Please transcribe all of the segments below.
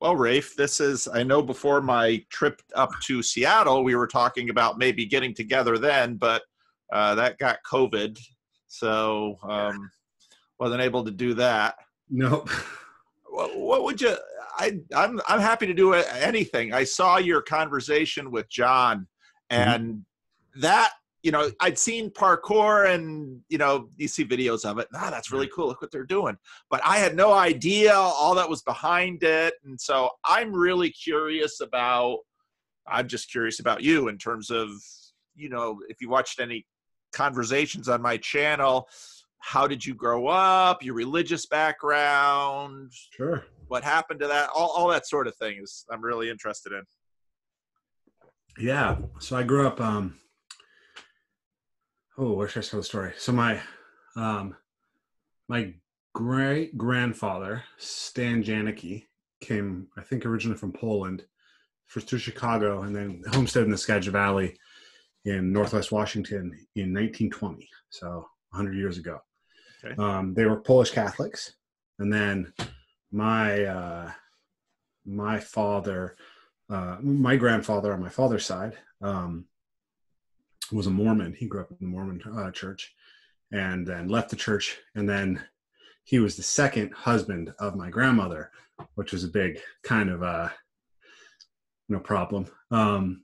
Well, Rafe, I know before my trip up to Seattle, we were talking about maybe getting together then, but that got COVID. So wasn't able to do that. Nope. What would you, I'm happy to do anything. I saw your conversation with John and that, I'd seen parkour and, you see videos of it. That's really cool. Look what they're doing. But I had no idea all that was behind it. And so I'm just curious about you in terms of, if you watched any conversations on my channel, how did you grow up, your religious background? Sure. What happened to that? All that sort of thing I'm really interested in. Yeah. So I grew up, where should I start the story? So my great grandfather, Stan Janicki, came, I think, originally from Poland, first to Chicago, and then homesteaded in the Skagit Valley in Northwest Washington in 1920. So 100 years ago. Okay. They were Polish Catholics. And then my grandfather on my father's side was a Mormon. He grew up in the Mormon church and then left the church. And then he was the second husband of my grandmother, which was a big kind of problem. Then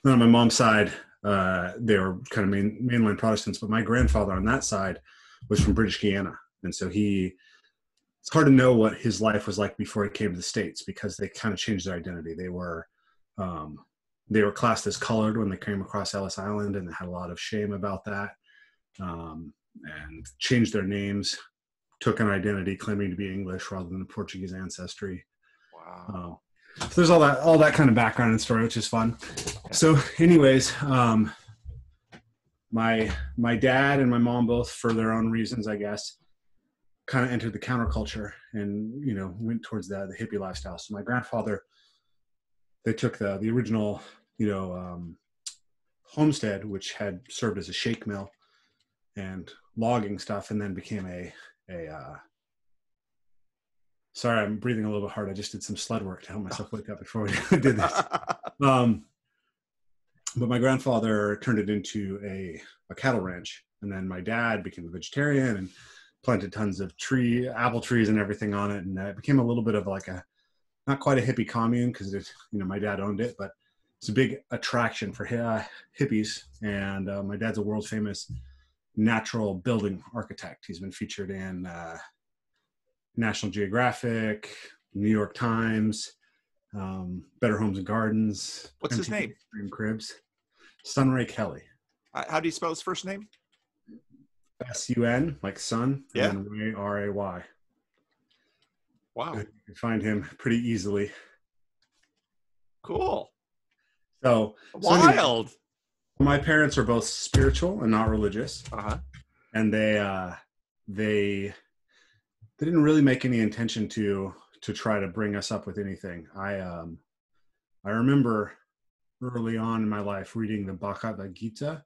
on my mom's side, they were kind of mainline Protestants, but my grandfather on that side was from British Guiana. And so it's hard to know what his life was like before he came to the States because they kind of changed their identity. They were classed as colored when they came across Ellis Island, and they had a lot of shame about that, and changed their names, took an identity claiming to be English rather than a Portuguese ancestry. Wow. So there's all that kind of background and story, which is fun. So anyways, my dad and my mom both, for their own reasons, I guess, kind of entered the counterculture and, went towards the hippie lifestyle. So my grandfather, they took the original, homestead, which had served as a shake mill and logging stuff, and then became sorry, I'm breathing a little bit hard. I just did some sled work to help myself wake up before we did this. But my grandfather turned it into a cattle ranch. And then my dad became a vegetarian and planted tons of apple trees and everything on it. And it became a little bit of like not quite a hippie commune because my dad owned it, but it's a big attraction for hippies. And my dad's a world famous natural building architect. He's been featured in National Geographic, New York Times, Better Homes and Gardens. What's his name? Dream Cribs. Rafe Kelley. How do you spell his first name? S-U-N, like sun, yeah. And then Ray, R-A-Y. Wow. You can find him pretty easily. Cool. So wild. My parents are both spiritual and not religious. Uh-huh. And they didn't really make any intention to try to bring us up with anything. I remember early on in my life reading the Bhagavad Gita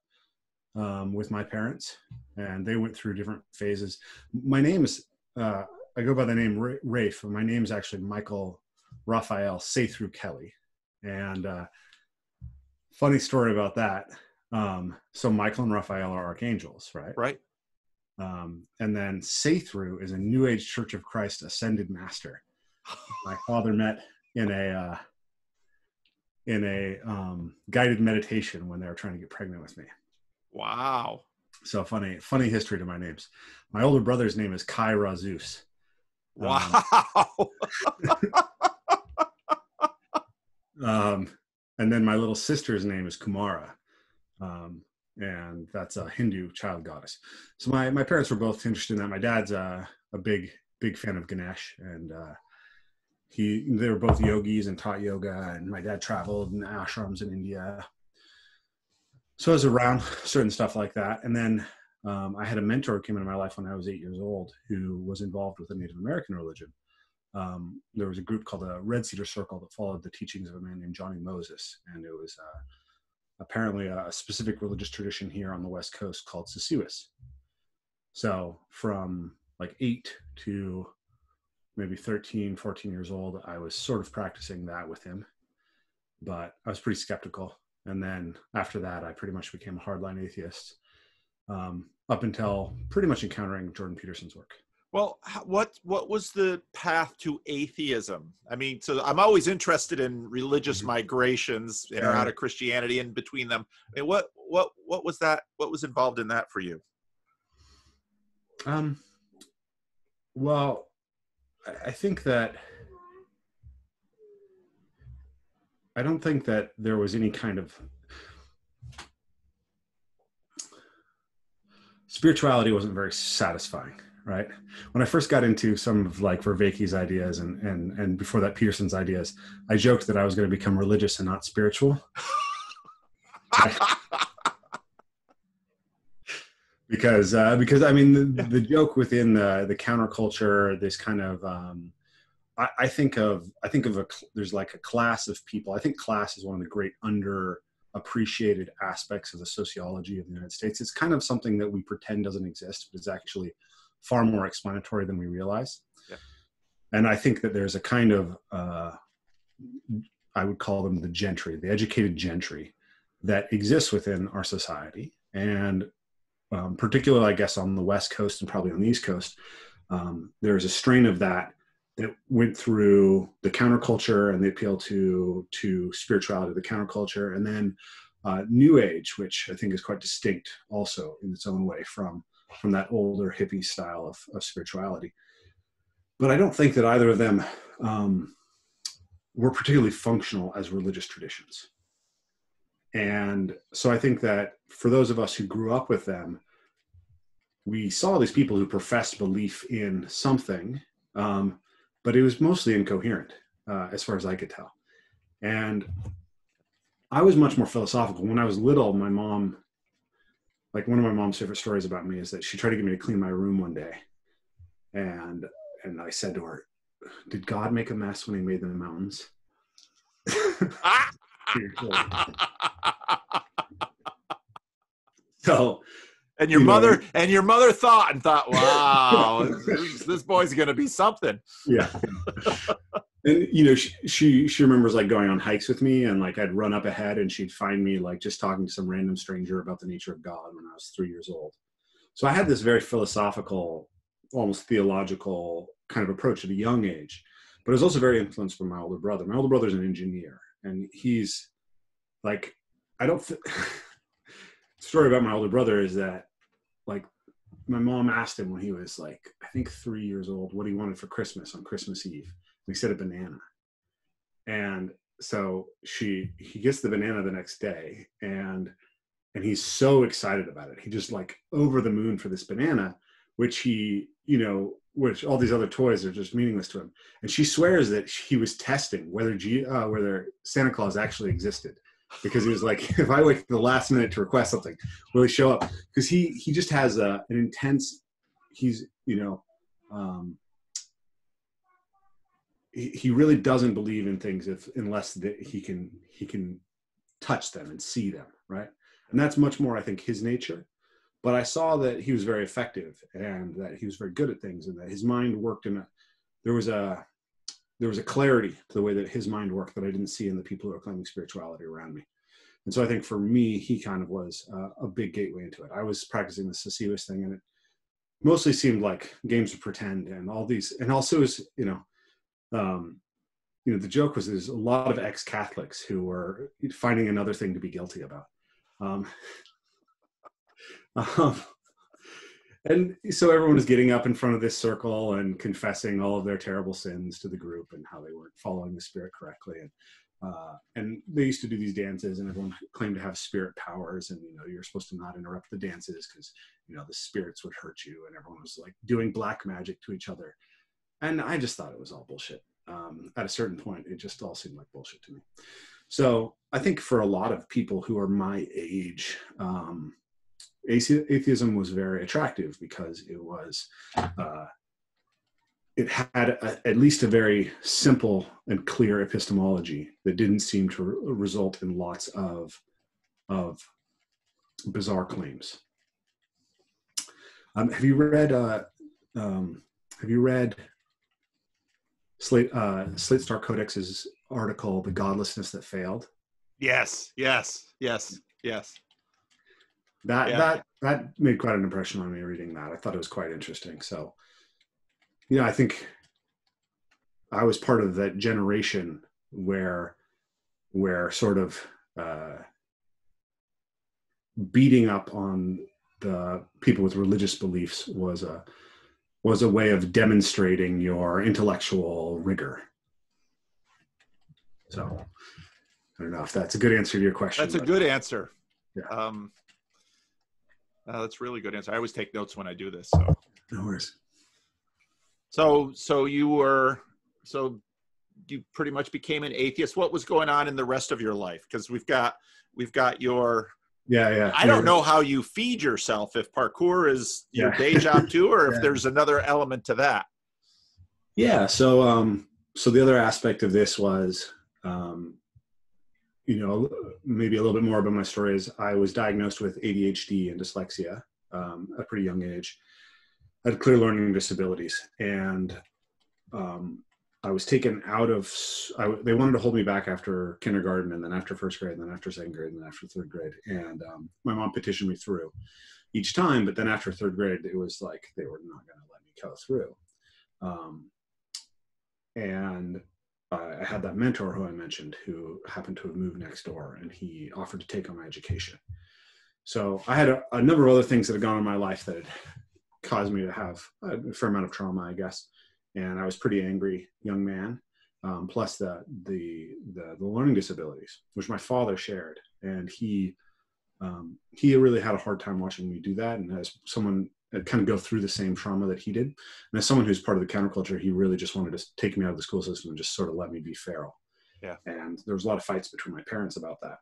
with my parents, and they went through different phases. My name is, I go by the name Rafe. My name is actually Michael Raphael Say-Through Kelly. And funny story about that. So Michael and Raphael are archangels, right? Right. And then Say-Through is a New Age Church of Christ ascended master. My father met in a guided meditation when they were trying to get pregnant with me. Wow. So funny history to my names. My older brother's name is Kai Razus. Wow. And then my little sister's name is Kumara. And that's a Hindu child goddess. So my parents were both interested in that. My dad's a big fan of Ganesh, and they were both yogis and taught yoga, and my dad traveled in ashrams in India. So I was around certain stuff like that. And then I had a mentor who came into my life when I was 8 years old who was involved with a Native American religion. There was a group called the Red Cedar Circle that followed the teachings of a man named Johnny Moses. And it was apparently a specific religious tradition here on the West Coast called Sisuis. So from like 8 to maybe 13, 14 years old, I was sort of practicing that with him, but I was pretty skeptical. And then after that, I pretty much became a hardline atheist, up until pretty much encountering Jordan Peterson's work. Well, what was the path to atheism? I mean, so I'm always interested in religious migrations in or out of Christianity and between them. I mean, what was that? What was involved in that for you? Well, I think that I don't think that there was any kind of spirituality wasn't very satisfying, right? When I first got into some of like Vervaeke's ideas and before that Peterson's ideas, I joked that I was going to become religious and not spiritual. Because I mean the joke within the counterculture, this kind of I think of there's like a class of people. I think class is one of the great underappreciated aspects of the sociology of the United States. It's kind of something that we pretend doesn't exist, but is actually far more explanatory than we realize. Yeah. And I think that there's a kind of I would call them the gentry, the educated gentry, that exists within our society, and particularly, I guess, on the West Coast and probably on the East Coast, there's a strain of that went through the counterculture and the appeal to spirituality, the counterculture, and then New Age, which I think is quite distinct also in its own way from that older hippie style of spirituality. But I don't think that either of them were particularly functional as religious traditions. And so I think that for those of us who grew up with them, we saw these people who professed belief in something, but it was mostly incoherent, as far as I could tell. And I was much more philosophical. When I was little, my mom, like one of my mom's favorite stories about me is that she tried to get me to clean my room one day. And I said to her, "Did God make a mess when he made the mountains?" So, and your mother thought, wow, this boy's going to be something. Yeah. And, she remembers like going on hikes with me, and like I'd run up ahead and she'd find me like just talking to some random stranger about the nature of God when I was 3 years old. So I had this very philosophical, almost theological kind of approach at a young age, but I was also very influenced by my older brother. My older brother's an engineer, and he's like, the story about my older brother is that like my mom asked him when he was like, I think 3 years old, what he wanted for Christmas on Christmas Eve. And he said a banana. And so he gets the banana the next day, and he's so excited about it. He just like over the moon for this banana, which which all these other toys are just meaningless to him. And she swears that he was testing whether Santa Claus actually existed. Because he was like, if I wait for the last minute to request something, will he show up? Because he just has an intense, he really doesn't believe in things unless he can touch them and see them, right? And that's much more, I think, his nature. But I saw that he was very effective and that he was very good at things, and that his mind worked there was a clarity to the way that his mind worked that I didn't see in the people who are claiming spirituality around me. And so I think for me, he kind of was a big gateway into it. I was practicing the Sisyphus thing, and it mostly seemed like games of pretend and all these, and also is, the joke was there's a lot of ex-Catholics who were finding another thing to be guilty about. And so everyone was getting up in front of this circle and confessing all of their terrible sins to the group and how they weren't following the spirit correctly. And they used to do these dances, and everyone claimed to have spirit powers, and you're supposed to not interrupt the dances because the spirits would hurt you, and everyone was like doing black magic to each other. And I just thought it was all bullshit. At a certain point, it just all seemed like bullshit to me. So I think for a lot of people who are my age, atheism was very attractive because it had at least a very simple and clear epistemology that didn't seem to result in lots of bizarre claims. Have you read Slate Star Codex's article, "The Godlessness That Failed." Yes. That made quite an impression on me reading that. I thought it was quite interesting. So, I think I was part of that generation where sort of beating up on the people with religious beliefs was a way of demonstrating your intellectual rigor. So I don't know if that's a good answer to your question. That's a good answer. Yeah. That's a really good answer. I always take notes when I do this. So no worries. So you pretty much became an atheist. What was going on in the rest of your life? Because we've got your I don't know how you feed yourself, if parkour is your day job too, or if there's another element to that. Yeah. So the other aspect of this was, maybe a little bit more about my story is I was diagnosed with ADHD and dyslexia at a pretty young age. I had clear learning disabilities, and I was taken out of, they wanted to hold me back after kindergarten, and then after first grade, and then after second grade, and then after third grade. And my mom petitioned me through each time, but then after third grade, it was like they were not going to let me go through. And I had that mentor who I mentioned, who happened to have moved next door, and he offered to take on my education. So I had a number of other things that had gone on in my life that had caused me to have a fair amount of trauma, I guess. And I was a pretty angry young man, plus the learning disabilities, which my father shared. And he really had a hard time watching me do that. And as someone kind of go through the same trauma that he did, and as someone who's part of the counterculture, he really just wanted to take me out of the school system and just sort of let me be feral. Yeah. And there was a lot of fights between my parents about that.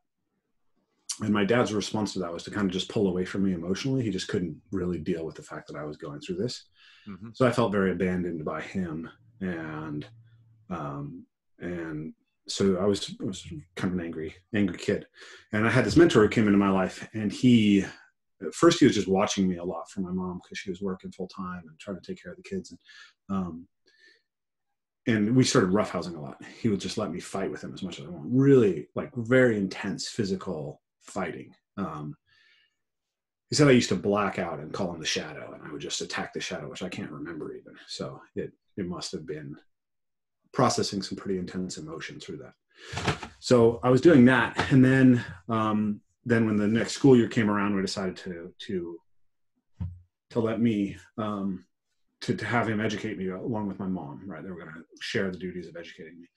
And my dad's response to that was to kind of just pull away from me emotionally. He just couldn't really deal with the fact that I was going through this. Mm-hmm. So I felt very abandoned by him. And so I was kind of an angry kid. And I had this mentor who came into my life, and at first he was just watching me a lot from my mom because she was working full time and trying to take care of the kids. And we started roughhousing a lot. He would just let me fight with him as much as I want. Really, like, very intense physical fighting. He said I used to black out and call him the shadow, and I would just attack the shadow, which I can't remember even. So it must have been processing some pretty intense emotion through that. So I was doing that, and then when the next school year came around, we decided to let me to have him educate me along with my mom. Right, they were going to share the duties of educating me,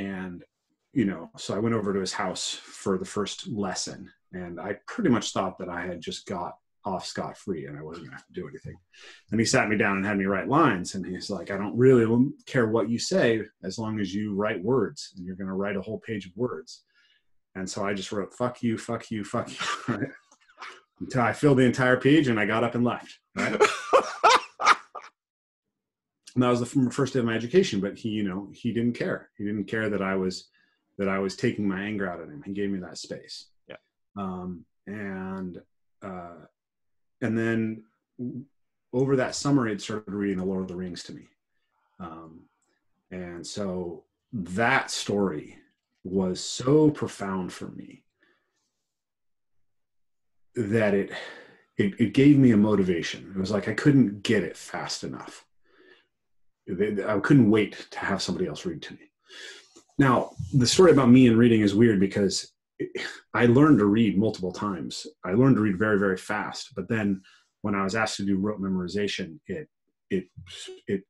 and so I went over to his house for the first lesson, and I pretty much thought that I had just got off scot-free and I wasn't going to have to do anything. And he sat me down and had me write lines, and he's like, I don't really care what you say as long as you write words, and you're going to write a whole page of words. And so I just wrote, fuck you, fuck you, fuck you, right? Until I filled the entire page, and I got up and left, right? And that was the first day of my education, but he didn't care. He didn't care that I was taking my anger out on him. He gave me that space. Yeah. And then over that summer, I'd started reading The Lord of the Rings to me. And so that story was so profound for me that it gave me a motivation. It was like I couldn't get it fast enough. I couldn't wait to have somebody else read to me. Now, the story about me and reading is weird because I learned to read multiple times. I learned to read very, very fast. But then when I was asked to do rote memorization, it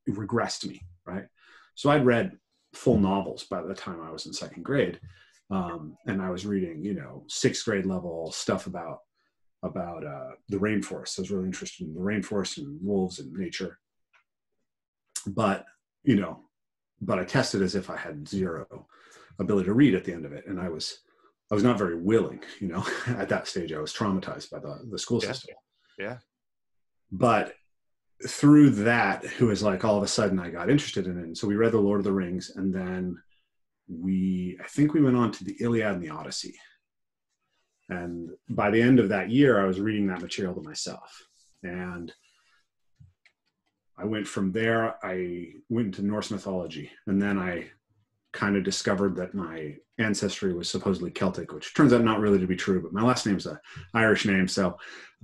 regressed me, right? So I'd read full novels by the time I was in second grade. And I was reading, sixth grade level stuff about the rainforest. I was really interested in the rainforest and wolves and nature. But I tested as if I had zero ability to read at the end of it. And I was not very willing, at that stage. I was traumatized by the school system. Yeah. But through that, it was like all of a sudden I got interested in it. And so we read The Lord of the Rings, and then I think we went on to the Iliad and the Odyssey. And by the end of that year, I was reading that material to myself. And I went from there, I went into Norse mythology, and then I kind of discovered that my ancestry was supposedly Celtic, which turns out not really to be true, but my last name's an Irish name. So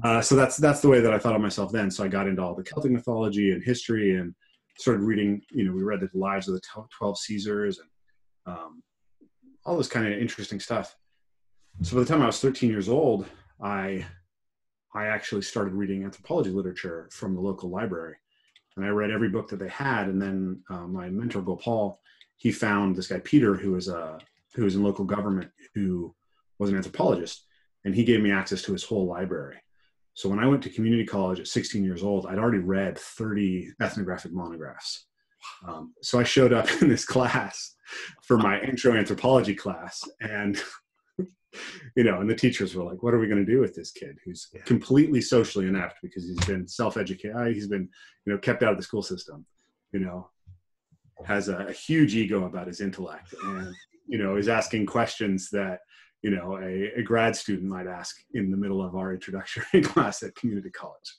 that's the way that I thought of myself then. So I got into all the Celtic mythology and history and started reading, we read the lives of the 12 Caesars and all this kind of interesting stuff. So by the time I was 13 years old, I actually started reading anthropology literature from the local library. And I read every book that they had. And then my mentor, Gopal, he found this guy, Peter, who was in local government, who was an anthropologist. And he gave me access to his whole library. So when I went to community college at 16 years old, I'd already read 30 ethnographic monographs. So I showed up in this class for my intro anthropology class. And and the teachers were like, what are we going to do with this kid who's completely socially inept because he's been self-educated, he's been, kept out of the school system, has a huge ego about his intellect and, is asking questions that, a grad student might ask in the middle of our introductory class at community college.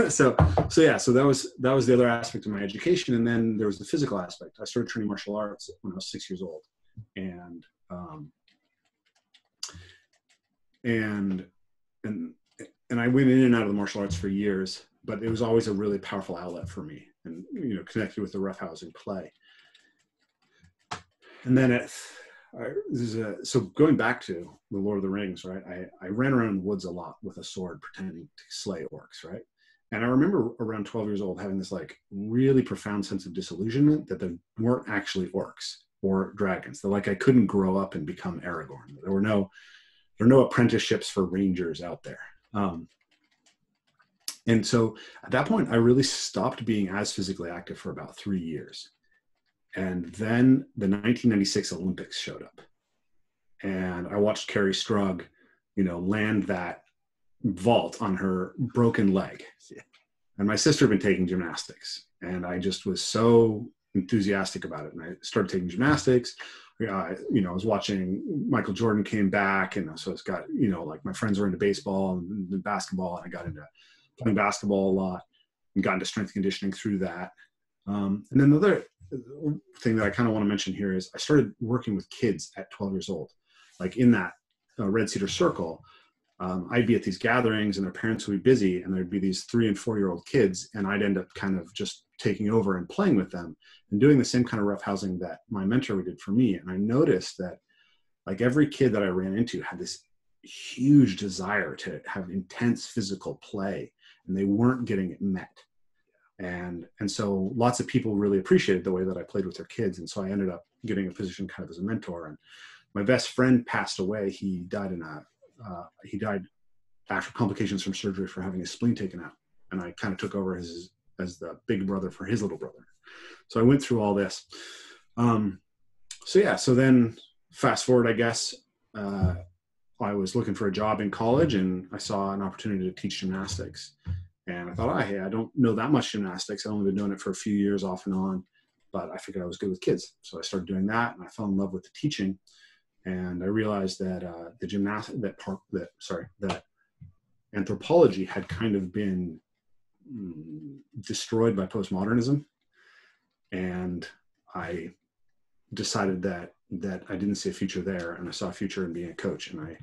So that was the other aspect of my education. And then there was the physical aspect. I started training martial arts when I was 6 years old. And I went in and out of the martial arts for years, but it was always a really powerful outlet for me and, connected with the roughhousing play. And then so going back to the Lord of the Rings, right? I ran around the woods a lot with a sword pretending to slay orcs, right? And I remember around 12 years old having this like really profound sense of disillusionment that there weren't actually orcs or dragons. That like I couldn't grow up and become Aragorn. There were no apprenticeships for rangers out there. And so at that point, I really stopped being as physically active for about 3 years. And then the 1996 Olympics showed up. And I watched Carrie Strug, land that vault on her broken leg. And my sister had been taking gymnastics. And I just was so enthusiastic about it. And I started taking gymnastics. I was watching Michael Jordan came back, and so it's got, like my friends were into baseball and basketball, and I got into playing basketball a lot and got into strength conditioning through that. And then the other thing that I kind of want to mention here is I started working with kids at 12 years old, like in that Red Cedar Circle. I'd be at these gatherings and their parents would be busy, and there'd be these 3 and 4 year old kids, and I'd end up kind of just taking over and playing with them and doing the same kind of roughhousing that my mentor did for me. And I noticed that like every kid that I ran into had this huge desire to have intense physical play, and they weren't getting it met. And so lots of people really appreciated the way that I played with their kids. And so I ended up getting a position kind of as a mentor. And my best friend passed away. He died after complications from surgery for having his spleen taken out. And I kind of took over as the big brother for his little brother. So I went through all this. So then fast forward, I guess, I was looking for a job in college, and I saw an opportunity to teach gymnastics. And I thought, hey, I don't know that much gymnastics. I've only been doing it for a few years off and on, but I figured I was good with kids. So I started doing that, and I fell in love with the teaching. And I realized that that anthropology had kind of been destroyed by postmodernism. And I decided that I didn't see a future there, and I saw a future in being a coach. And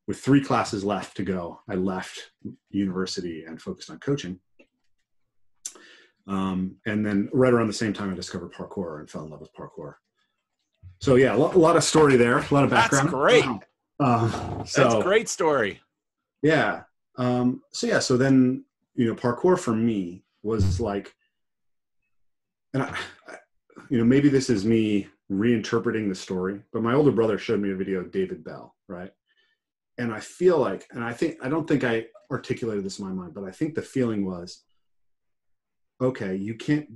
with 3 classes left to go, I left university and focused on coaching. And then right around the same time, I discovered parkour and fell in love with parkour. So yeah, a lot of story there, a lot of background. That's great. That's a great story. Yeah. So then, parkour for me was like, and maybe this is me reinterpreting the story, but my older brother showed me a video of David Bell, right? And I feel like, and I don't think I articulated this in my mind, but I think the feeling was, okay, you can't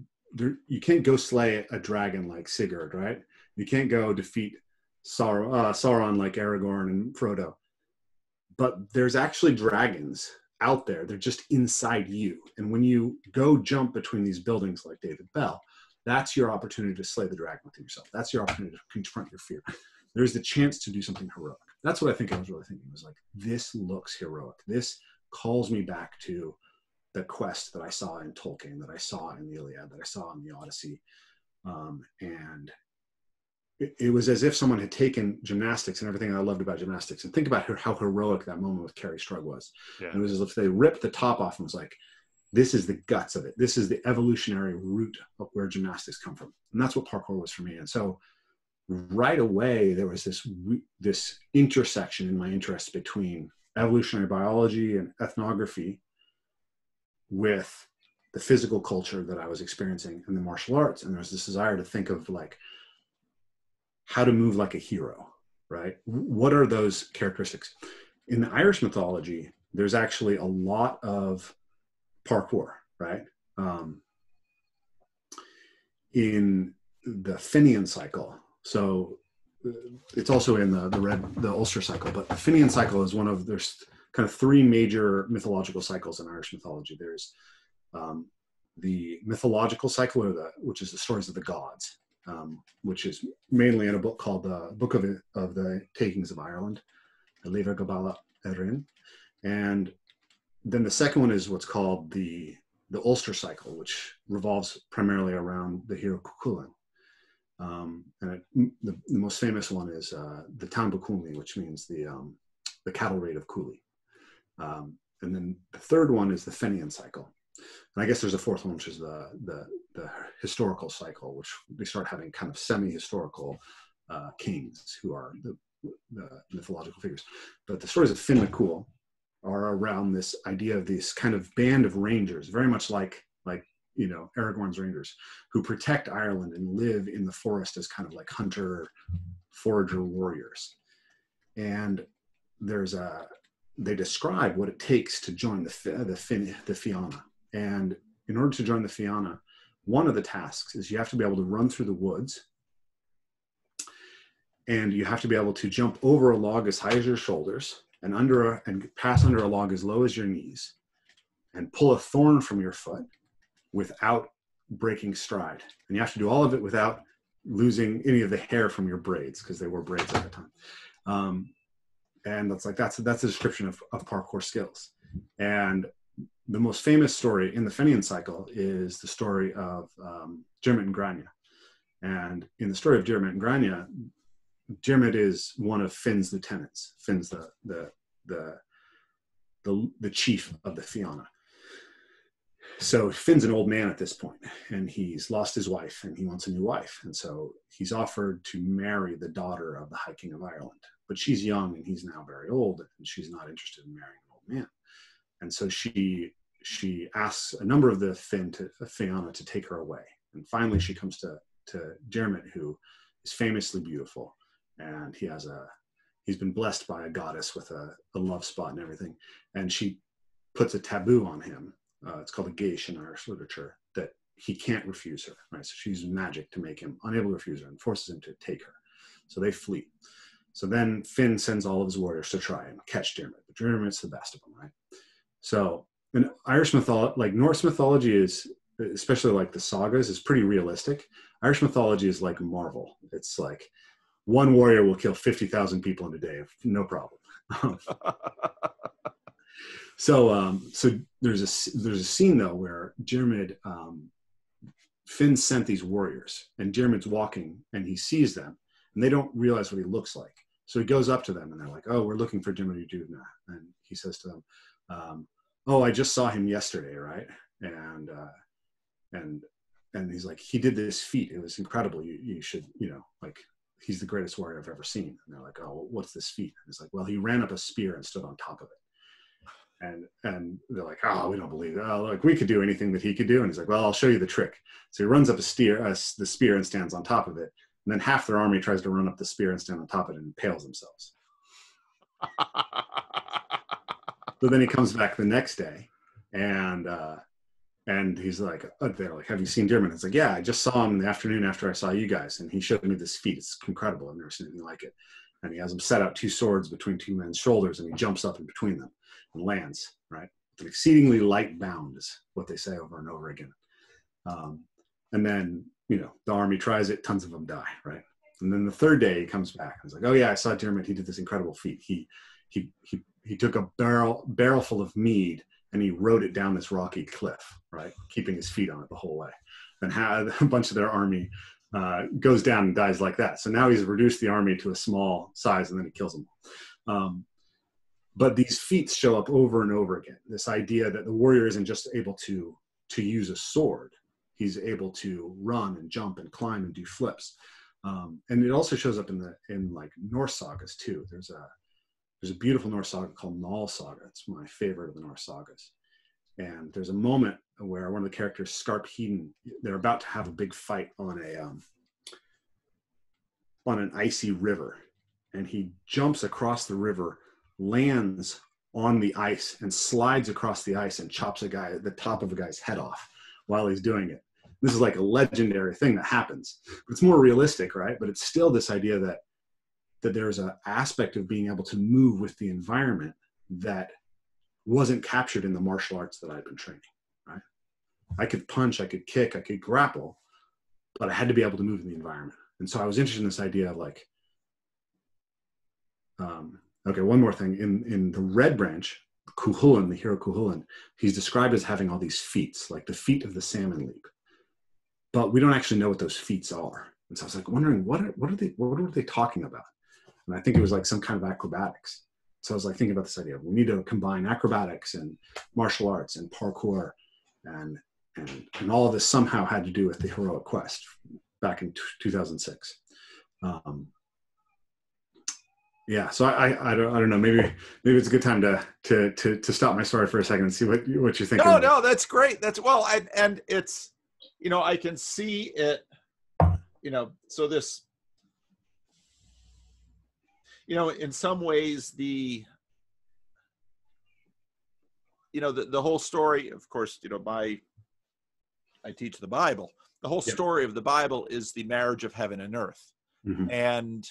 go slay a dragon like Sigurd, right? You can't go defeat Sauron like Aragorn and Frodo. But there's actually dragons out there. They're just inside you. And when you go jump between these buildings like David Bell, that's your opportunity to slay the dragon within yourself. That's your opportunity to confront your fear. There's the chance to do something heroic. That's what I think I was really thinking. It was like, this looks heroic. This calls me back to the quest that I saw in Tolkien, that I saw in the Iliad, that I saw in the Odyssey. And it was as if someone had taken gymnastics and everything I loved about gymnastics, and think about how heroic that moment with Carrie Strug was. Yeah. And it was as if they ripped the top off and was like, this is the guts of it. This is the evolutionary root of where gymnastics come from. And that's what parkour was for me. And so right away, there was this intersection in my interest between evolutionary biology and ethnography with the physical culture that I was experiencing in the martial arts. And there was this desire to think of like how to move like a hero, right? What are those characteristics? In the Irish mythology, there's actually a lot of parkour, right? In the Finian cycle, so it's also in the Ulster cycle, but the Finian cycle is there's kind of three major mythological cycles in Irish mythology. There's the mythological cycle, which is the stories of the gods, which is mainly in a book called the Book of the Takings of Ireland, Leva Gabala Erin. And then the second one is what's called the Ulster cycle, which revolves primarily around the hero Cuchulainn. And the most famous one is the Town Bucunli, which means the cattle raid of Cooley. And then the third one is the Fenian cycle. And I guess there's a fourth one, which is the historical cycle, which they start having kind of semi-historical kings who are the mythological figures. But the stories of Finn McCool are around this idea of this kind of band of rangers, very much like Aragorn's rangers, who protect Ireland and live in the forest as kind of like hunter, forager warriors. And they describe what it takes to join the Fianna. And in order to join the Fianna, one of the tasks is you have to be able to run through the woods, and you have to be able to jump over a log as high as your shoulders and pass under a log as low as your knees, and pull a thorn from your foot without breaking stride. And you have to do all of it without losing any of the hair from your braids, because they wore braids at the time. And that's a description of parkour skills. And the most famous story in the Fenian cycle is the story of Diarmid and Grania. And in the story of Diarmid and Grania, Diarmid is one of Finn's lieutenants. Finn's the chief of the Fianna. So Finn's an old man at this point, and he's lost his wife, and he wants a new wife. And so he's offered to marry the daughter of the High King of Ireland. But she's young, and he's now very old, and she's not interested in marrying an old man. And so she asks a number of the Fianna to take her away. And finally she comes to Diarmid, who is famously beautiful. And he's been blessed by a goddess with a love spot and everything. And she puts a taboo on him. It's called a geish in Irish literature, that he can't refuse her, right? So she uses magic to make him unable to refuse her and forces him to take her. So they flee. So then Finn sends all of his warriors to try and catch Diarmid, but Diarmid's the best of them, right? So in Irish mythology, like Norse mythology is, especially like the sagas, is pretty realistic. Irish mythology is like Marvel. It's like one warrior will kill 50,000 people in a day, no problem. So there's a scene though where Diarmid, Finn sent these warriors, and Diarmid's walking, and he sees them, and they don't realize what he looks like. So he goes up to them, and they're like, "Oh, we're looking for Diarmid Dúdna," and he says to them, "Oh, I just saw him yesterday, right?" And he's like, "He did this feat. It was incredible. You should, like, he's the greatest warrior I've ever seen." And they're like, "Oh, what's this feat?" And he's like, "Well, he ran up a spear and stood on top of it." And they're like, "Oh, we don't believe it. Oh, like, we could do anything that he could do." And he's like, "Well, I'll show you the trick." So he runs up the spear and stands on top of it. And then half their army tries to run up the spear and stand on top of it and impales themselves. So then he comes back the next day, and he's like, they're like, "Have you seen Diarmid?" It's like, "Yeah, I just saw him in the afternoon after I saw you guys, and he showed me this feat. It's incredible. I've never seen anything like it." And he has them set out two swords between two men's shoulders, and he jumps up in between them and lands, right? An exceedingly light bound is what they say over and over again. And then, the army tries it, tons of them die, right? And then the third day he comes back and he's like, "Oh yeah, I saw Diarmid. He did this incredible feat. He took a barrel full of mead and he rode it down this rocky cliff, right, keeping his feet on it the whole way. Then a bunch of their army goes down and dies like that. So now he's reduced the army to a small size, and then he kills them. But these feats show up over and over again. This idea that the warrior isn't just able to use a sword; he's able to run and jump and climb and do flips. And it also shows up in like Norse sagas too. There's a beautiful Norse saga called Null Saga. It's my favorite of the Norse sagas. And there's a moment where one of the characters, Skarphedin, they're about to have a big fight on an icy river, and he jumps across the river, lands on the ice, and slides across the ice and chops the top of a guy's head off while he's doing it. This is like a legendary thing that happens. It's more realistic, right? But it's still this idea that there's an aspect of being able to move with the environment that wasn't captured in the martial arts that I'd been training, right? I could punch, I could kick, I could grapple, but I had to be able to move in the environment. And so I was interested in this idea of like, okay, one more thing. In the Red Branch, Cuchulainn, the hero Cuchulainn, he's described as having all these feats, like the feat of the salmon leap. But we don't actually know what those feats are. And so I was like wondering, what were they talking about? And I think it was like some kind of acrobatics. So I was like thinking about this idea. We need to combine acrobatics and martial arts and parkour, and all of this somehow had to do with the heroic quest back in 2006. Yeah, so I don't know. Maybe it's a good time to stop my story for a second and see what you're thinking. No, that's great. And it's, I can see it. So this, in some ways the whole story, of course, I teach the Bible. The whole story of the Bible is the marriage of heaven and earth. Mm-hmm. And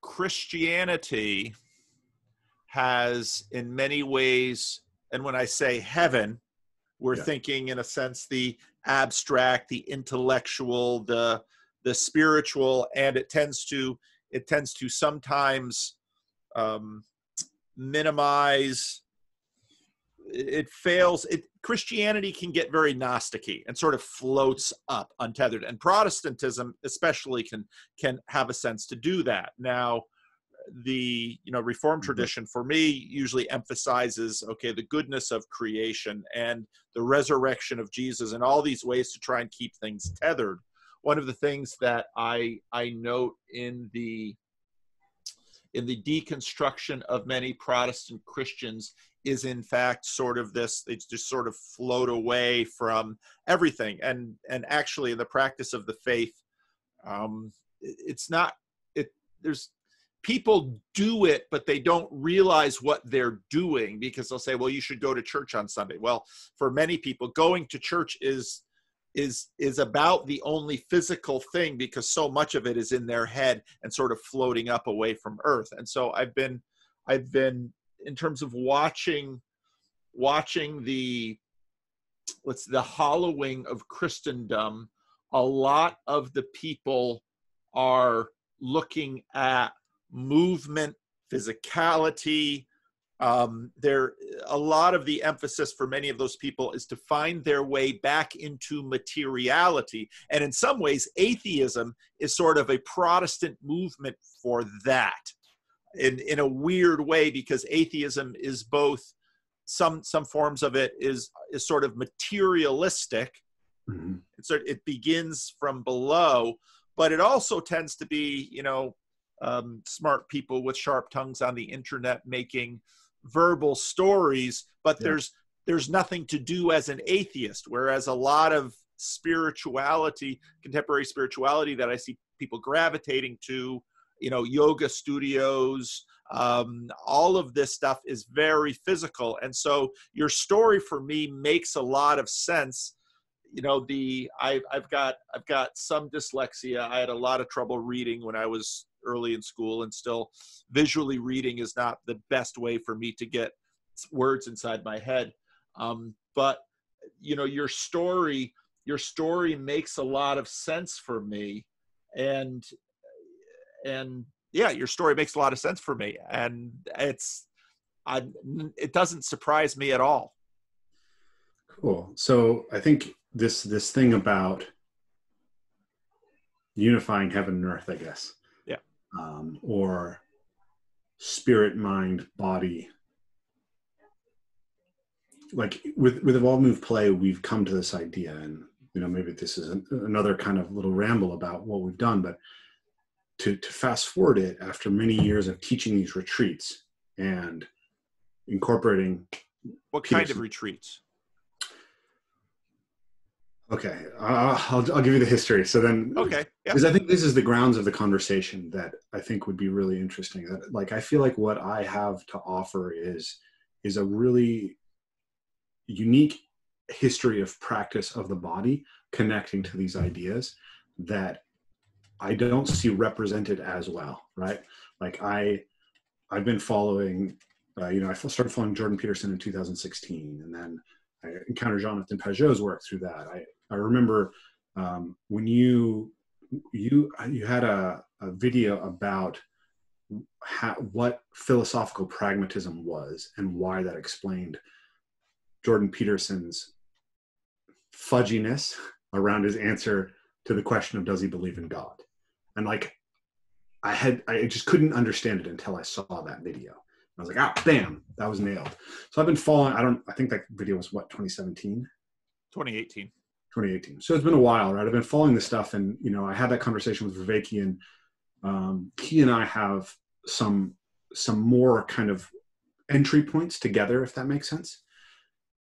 Christianity has in many ways, and when I say heaven, we're thinking in a sense the abstract, the intellectual, the spiritual, and it tends to sometimes minimize. It fails. Christianity can get very Gnostic-y and sort of floats up untethered, and Protestantism especially can have a sense to do that. Now, the Reformed tradition for me usually emphasizes the goodness of creation and the resurrection of Jesus and all these ways to try and keep things tethered. One of the things that I note in the deconstruction of many Protestant Christians is in fact sort of this, they just sort of float away from everything. And actually in the practice of the faith, there's people do it, but they don't realize what they're doing, because they'll say, well, you should go to church on Sunday. Well, for many people, going to church is about the only physical thing, because so much of it is in their head and sort of floating up away from earth. And so I've been in terms of watching the hollowing of Christendom, a lot of the people are looking at movement, physicality. A lot of the emphasis for many of those people is to find their way back into materiality. And in some ways, atheism is sort of a Protestant movement for that in a weird way, because atheism is both, some forms of it is sort of materialistic. Mm-hmm. It begins from below, but it also tends to be, smart people with sharp tongues on the internet making verbal stories, but there's nothing to do as an atheist. Whereas a lot of spirituality, contemporary spirituality that I see people gravitating to, yoga studios, all of this stuff is very physical. And so your story for me makes a lot of sense. I've got some dyslexia. I had a lot of trouble reading when I was early in school, and still visually reading is not the best way for me to get words inside my head. But your story makes a lot of sense for me, and your story makes a lot of sense for me. And it doesn't surprise me at all. Cool. So I think this thing about unifying heaven and earth, I guess, Yeah. or spirit, mind, body. Like with Evolve Move Play, we've come to this idea, and maybe this is another kind of little ramble about what we've done, but to fast forward it after many years of teaching these retreats and incorporating. What kind of retreats? Okay, I'll give you the history. So then, okay, yeah. Because I think this is the grounds of the conversation that I think would be really interesting. That, like, I feel like what I have to offer is a really unique history of practice of the body connecting to these ideas that I don't see represented as well, right? Like I've been following, I started following Jordan Peterson in 2016, and then I encountered Jonathan Pageau's work through that. I remember when you had a video about what philosophical pragmatism was and why that explained Jordan Peterson's fudginess around his answer to the question of does he believe in God. And like, I just couldn't understand it until I saw that video. I was like, bam, that was nailed. So I've been following, I think that video was 2017? 2018. 2018. So it's been a while, right? I've been following this stuff, and, I had that conversation with Vervaeke, and he and I have some more kind of entry points together, if that makes sense.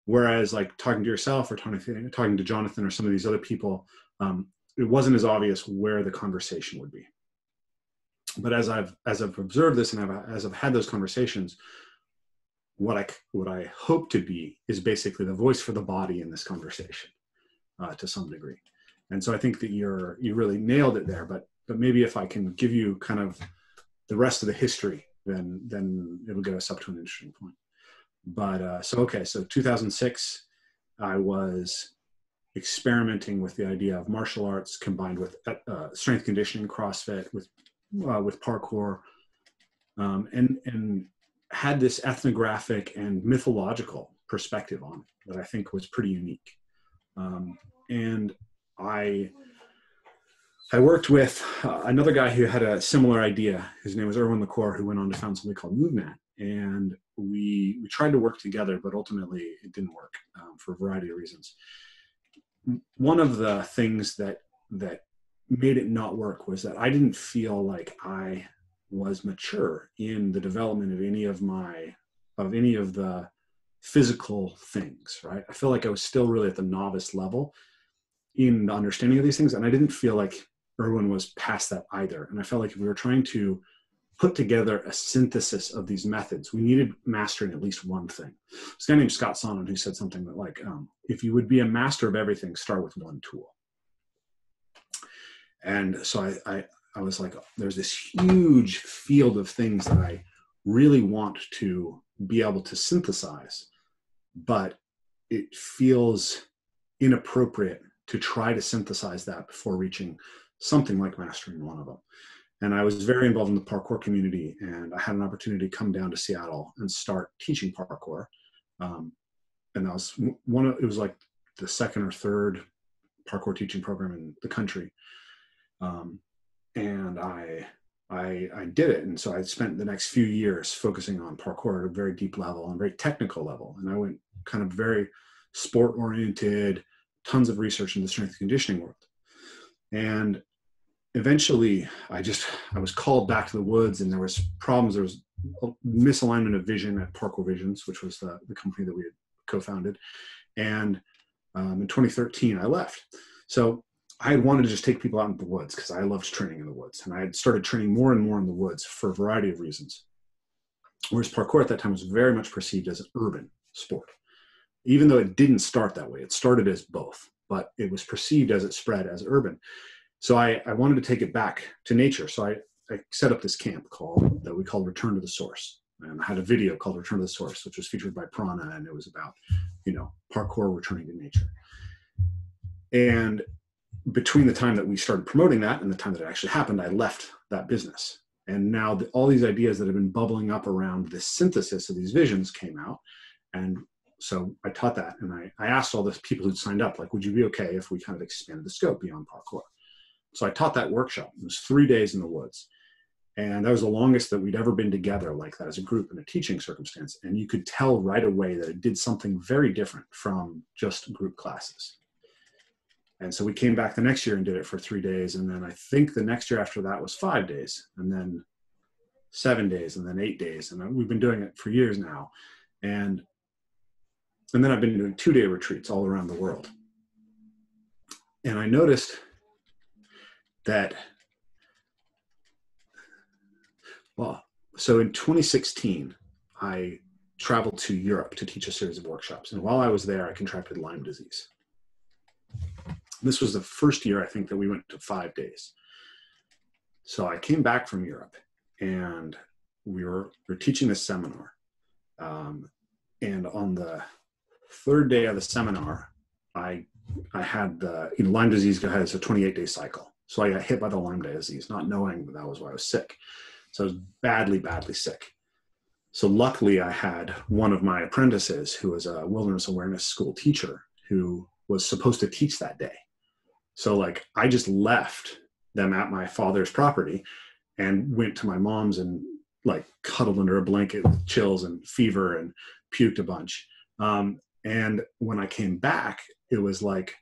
Whereas like talking to yourself or talking to Jonathan or some of these other people, it wasn't as obvious where the conversation would be. But as I've observed this and as I've had those conversations, what I hope to be is basically the voice for the body in this conversation, to some degree. And so I think that you really nailed it there. But maybe if I can give you kind of the rest of the history, then it'll get us up to an interesting point. But so 2006, I was experimenting with the idea of martial arts combined with strength conditioning, CrossFit, with parkour, and had this ethnographic and mythological perspective on it that I think was pretty unique. And I worked with another guy who had a similar idea. His name was Erwin LaCour, who went on to found something called MoveMat. And we tried to work together, but ultimately it didn't work for a variety of reasons. One of the things that made it not work was that I didn't feel like I was mature in the development of any of the physical things, right? I feel like I was still really at the novice level in the understanding of these things, and I didn't feel like Erwin was past that either. And I felt like if we were trying to put together a synthesis of these methods, we needed mastering at least one thing. This guy named Scott Sonnen, who said something that like, if you would be a master of everything, start with one tool. And so I was like, there's this huge field of things that I really want to be able to synthesize, but it feels inappropriate to try to synthesize that before reaching something like mastering one of them. And I was very involved in the parkour community, and I had an opportunity to come down to Seattle and start teaching parkour. And that was it was like the second or third parkour teaching program in the country. And I did it. And so I spent the next few years focusing on parkour at a very deep level and very technical level. And I went kind of very sport oriented, tons of research in the strength and conditioning world. And eventually I was called back to the woods, and there was problems. There was a misalignment of vision at Parkour Visions, which was the company that we had co-founded. And in 2013, I left. So I had wanted to just take people out in the woods because I loved training in the woods. And I had started training more and more in the woods for a variety of reasons. Whereas parkour at that time was very much perceived as an urban sport. Even though it didn't start that way, it started as both, but it was perceived as it spread as urban. So I wanted to take it back to nature. So I set up this camp that we called Return to the Source. And I had a video called Return to the Source, which was featured by Prana, and it was about, parkour returning to nature. And between the time that we started promoting that and the time that it actually happened, I left that business. And now all these ideas that have been bubbling up around this synthesis of these visions came out. And so I taught that. And I asked all the people who'd signed up, like, would you be okay if we kind of expanded the scope beyond parkour? So I taught that workshop. It was 3 days in the woods. And that was the longest that we'd ever been together like that as a group in a teaching circumstance. And you could tell right away that it did something very different from just group classes. And so we came back the next year and did it for 3 days. And then I think the next year after that was 5 days, and then 7 days, and then 8 days. And we've been doing it for years now. And then I've been doing 2-day retreats all around the world. And I noticed that, well, so in 2016, I traveled to Europe to teach a series of workshops. And while I was there, I contracted Lyme disease. This was the first year, I think, that we went to 5 days. So I came back from Europe, and we were teaching this seminar. And on the 3rd day of the seminar, I had the Lyme disease has a 28-day cycle. So I got hit by the Lyme disease, not knowing that was why I was sick. So I was badly, badly sick. So luckily, I had one of my apprentices who was a wilderness awareness school teacher who was supposed to teach that day. So like, I just left them at my father's property and went to my mom's and like cuddled under a blanket with chills and fever and puked a bunch. And when I came back, it was like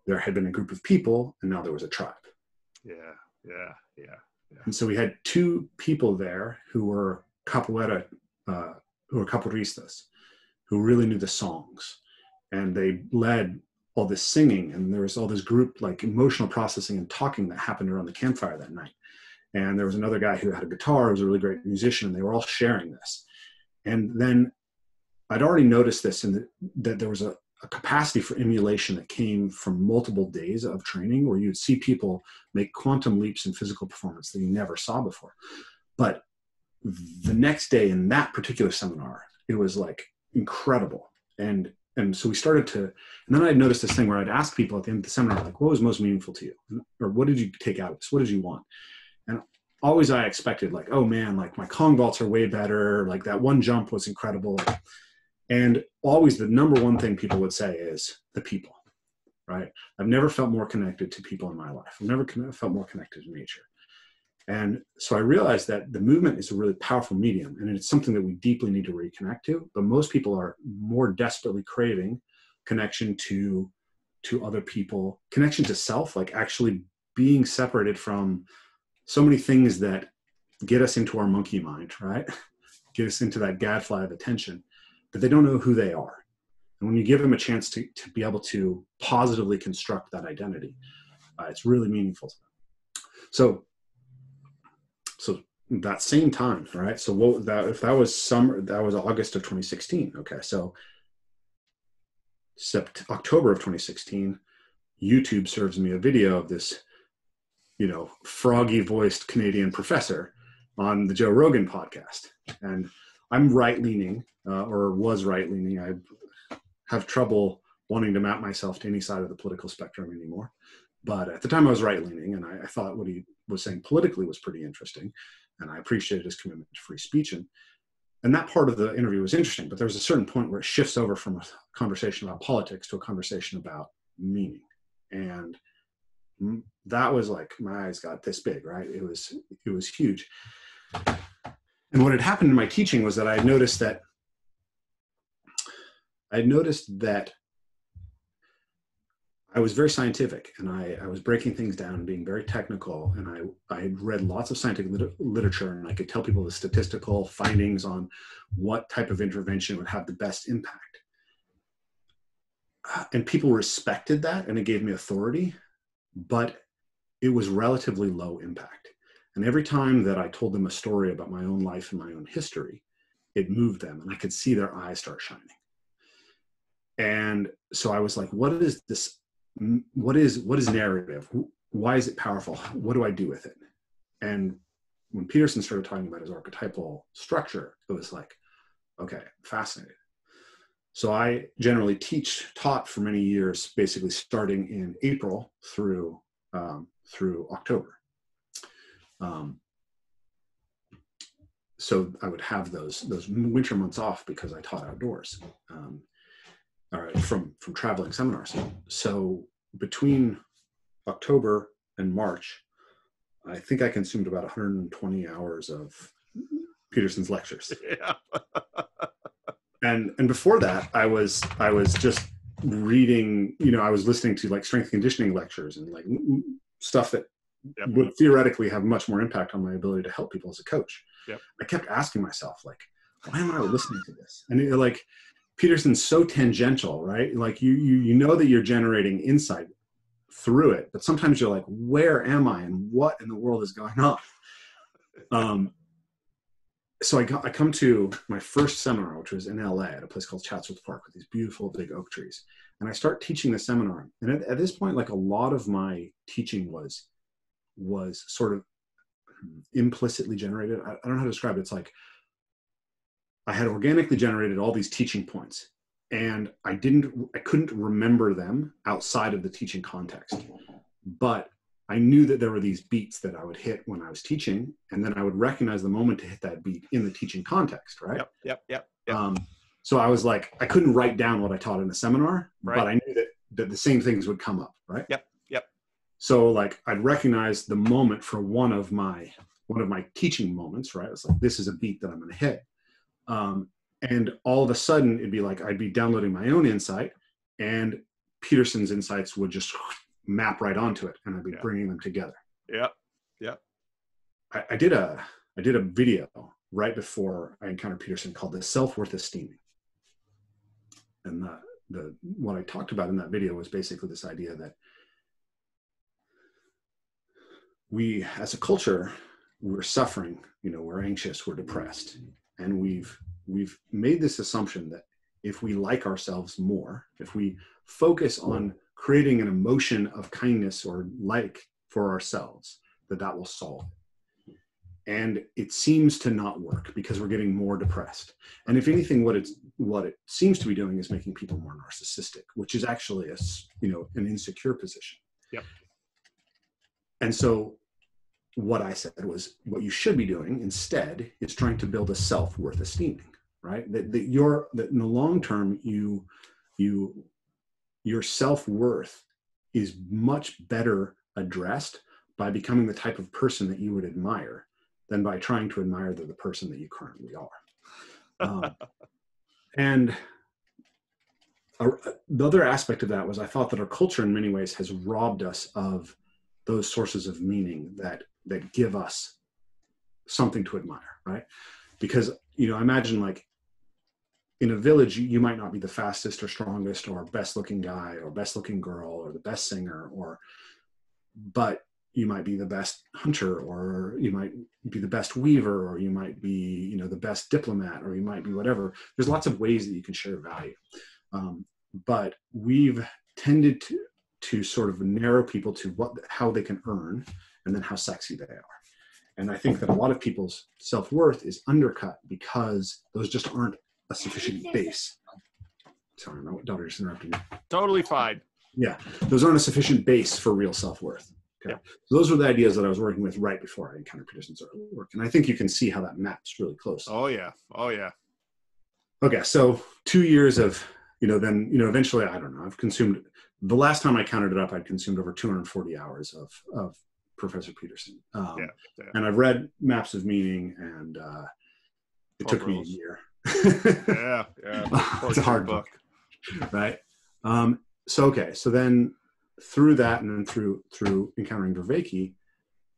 there had been a group of people and now there was a tribe. Yeah. And so we had 2 people there who were capoeira, who were capoeiristas, who really knew the songs. And they led all this singing, and there was all this group like emotional processing and talking that happened around the campfire that night. And there was another guy who had a guitar, who was a really great musician, and they were all sharing this. And then I'd already noticed this, that there was a capacity for emulation that came from multiple days of training, where you'd see people make quantum leaps in physical performance that you never saw before. But the next day in that particular seminar, it was like incredible. And so we started to, and then I'd noticed this thing where I'd ask people at the end of the seminar, like, what was most meaningful to you? Or what did you take out of this? What did you want? And always I expected like, oh man, like my Kong vaults are way better. Like that one jump was incredible. And always the number one thing people would say is the people, right? I've never felt more connected to people in my life. I've never felt more connected to nature. And so I realized that the movement is a really powerful medium, and it's something that we deeply need to reconnect to. But most people are more desperately craving connection to other people, connection to self, like actually being separated from so many things that get us into our monkey mind, right? Get us into that gadfly of attention, but they don't know who they are. And when you give them a chance to be able to positively construct that identity, it's really meaningful to them. So that same time, right? So if that was summer, that was August of 2016. Okay. So October of 2016, YouTube serves me a video of this, froggy voiced Canadian professor on the Joe Rogan podcast. And I'm right-leaning, or was right-leaning. I have trouble wanting to map myself to any side of the political spectrum anymore. But at the time I was right-leaning, and I thought what he was saying politically was pretty interesting. And I appreciated his commitment to free speech. And that part of the interview was interesting, but there was a certain point where it shifts over from a conversation about politics to a conversation about meaning. And that was like, my eyes got this big, right? It was huge. And what had happened in my teaching was that I had noticed that I was very scientific, and I was breaking things down and being very technical, and I had read lots of scientific literature, and I could tell people the statistical findings on what type of intervention would have the best impact. And people respected that, and it gave me authority, but it was relatively low impact. And every time that I told them a story about my own life and my own history, it moved them, and I could see their eyes start shining. And so I was like, what is this? What is narrative? Why is it powerful? What do I do with it? And when Peterson started talking about his archetypal structure, it was like, okay, fascinated. So I generally taught for many years, basically starting in April through October. so I would have those winter months off because I taught outdoors, from traveling seminars. So between October and March, I think I consumed about 120 hours of Peterson's lectures. Yeah. And before that, I was just reading, I was listening to like strength conditioning lectures and like stuff that would theoretically have much more impact on my ability to help people as a coach. Yep. I kept asking myself, like, why am I listening to this? And like, Peterson's so tangential, right? Like you know that you're generating insight through it, but sometimes you're like, where am I and what in the world is going on? So I come to my first seminar, which was in LA at a place called Chatsworth Park with these beautiful big oak trees. And I start teaching the seminar. And at this point, like a lot of my teaching was sort of implicitly generated. I don't know how to describe it. It's like I had organically generated all these teaching points, and I couldn't remember them outside of the teaching context. But I knew that there were these beats that I would hit when I was teaching, and then I would recognize the moment to hit that beat in the teaching context, right? Yep. So I was like, I couldn't write down what I taught in a seminar, right. But I knew that the same things would come up, right? Yep. So like I'd recognize the moment for one of my teaching moments, right? It's like, this is a beat that I'm going to hit. And all of a sudden it'd be like, I'd be downloading my own insight, and Peterson's insights would just map right onto it, and I'd be bringing them together. Yeah. I did a video right before I encountered Peterson called the self-worth esteeming. And what I talked about in that video was basically this idea that we, as a culture, we're suffering, we're anxious, we're depressed. And we've made this assumption that if we like ourselves more, if we focus on creating an emotion of kindness or like for ourselves, that will solve it. And it seems to not work because we're getting more depressed. And if anything, what it seems to be doing is making people more narcissistic, which is actually an insecure position. Yep. And so what I said was, what you should be doing instead is trying to build a self-worth esteeming, right? That in the long term, your self-worth is much better addressed by becoming the type of person that you would admire than by trying to admire the person that you currently are. And the other aspect of that was I thought that our culture in many ways has robbed us of those sources of meaning that give us something to admire, right? Because, I imagine like in a village, you might not be the fastest or strongest or best looking guy or best looking girl or the best singer, but you might be the best hunter, or you might be the best weaver, or you might be, the best diplomat, or you might be whatever. There's lots of ways that you can share value. But we've tended to sort of narrow people to how they can earn and then how sexy they are. And I think that a lot of people's self-worth is undercut because those just aren't a sufficient base. Sorry, my daughter just interrupted me. Totally fine. Yeah, those aren't a sufficient base for real self-worth. Okay. Yeah. So those were the ideas that I was working with right before I encountered Peterson's work. And I think you can see how that maps really close. Oh yeah. Okay, so 2 years of, then, eventually, I don't know, I've consumed, the last time I counted it up, I'd consumed over 240 hours of Professor Peterson. And I've read Maps of Meaning, and it took me a year. Yeah. It's a hard book, right? So then through that, and then through encountering Vervaeke,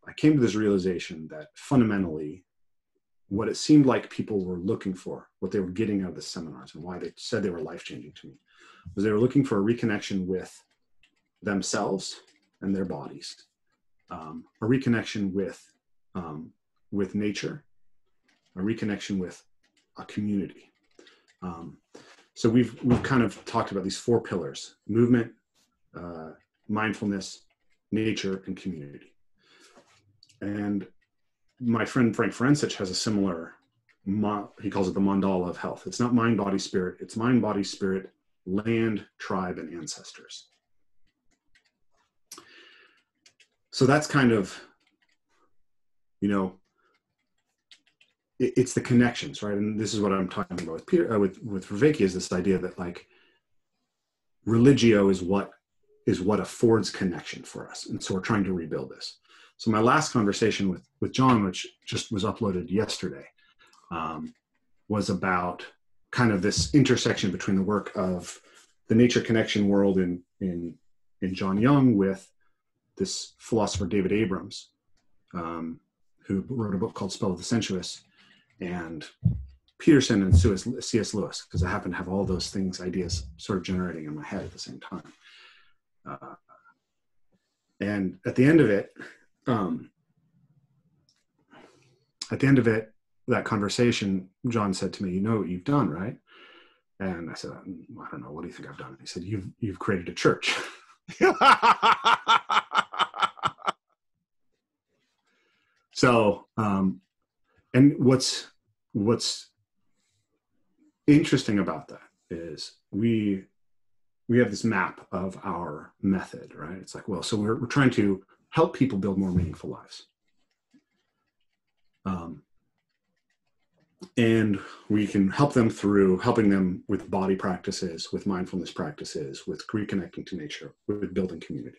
I came to this realization that fundamentally, what it seemed like people were looking for, what they were getting out of the seminars, and why they said they were life-changing to me, was they were looking for a reconnection with themselves and their bodies, a reconnection with nature, a reconnection with a community. So we've kind of talked about these 4 pillars: movement, mindfulness, nature, and community. And my friend Frank Forencich has a similar, he calls it the Mandala of Health. It's not mind, body, spirit. It's mind, body, spirit, land, tribe, and ancestors. So that's kind of, it's the connections, right? And this is what I'm talking about with Peter, with Vervaeke, is this idea that like religio is what affords connection for us. And so we're trying to rebuild this. So my last conversation with John, which just was uploaded yesterday, was about kind of this intersection between the work of the nature connection world in John Young with this philosopher David Abrams, who wrote a book called Spell of the Sensuous, and Peterson and C.S. Lewis, because I happen to have all those ideas sort of generating in my head at the same time. And at the end of it, that conversation, John said to me, "You know what you've done, right?" And I said, "I don't know. What do you think I've done?" He said, "You've created a church." So, and what's interesting about that is we have this map of our method, right? It's like, well, so we're trying to help people build more meaningful lives. And we can help them through helping them with body practices, with mindfulness practices, with reconnecting to nature, with building community.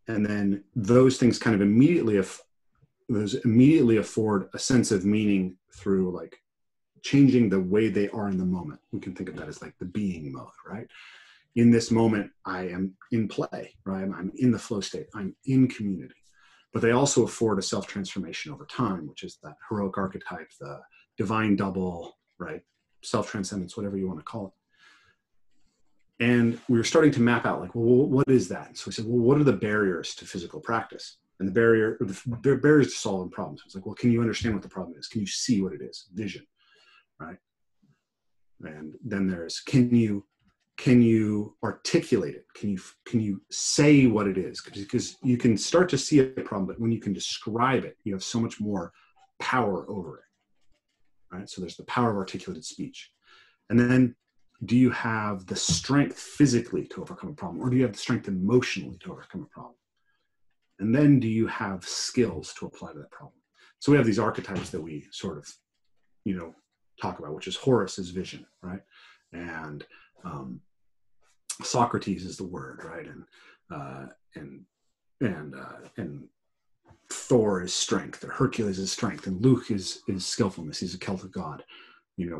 And then those things kind of immediately afford a sense of meaning through like changing the way they are in the moment. We can think of that as like the being mode, right? In this moment, I am in play, right? I'm in the flow state. I'm in community. But they also afford a self-transformation over time, which is that heroic archetype, the divine double, right? Self-transcendence, whatever you want to call it. And we were starting to map out like, well, what is that? So we said, well, what are the barriers to physical practice? And the barriers to solving problems. It's like, well, can you understand what the problem is? Can you see what it is? Vision, right? And then there's, can you articulate it? Can you say what it is? Because you can start to see a problem, but when you can describe it, you have so much more power over it, right? So there's the power of articulated speech. And then do you have the strength physically to overcome a problem, or do you have the strength emotionally to overcome a problem? And then do you have skills to apply to that problem? So we have these archetypes that we sort of, talk about, which is Horus is vision, right? And Socrates is the word, right? And Thor is strength, or Hercules is strength, and Luke is skillfulness. He's a Celtic god.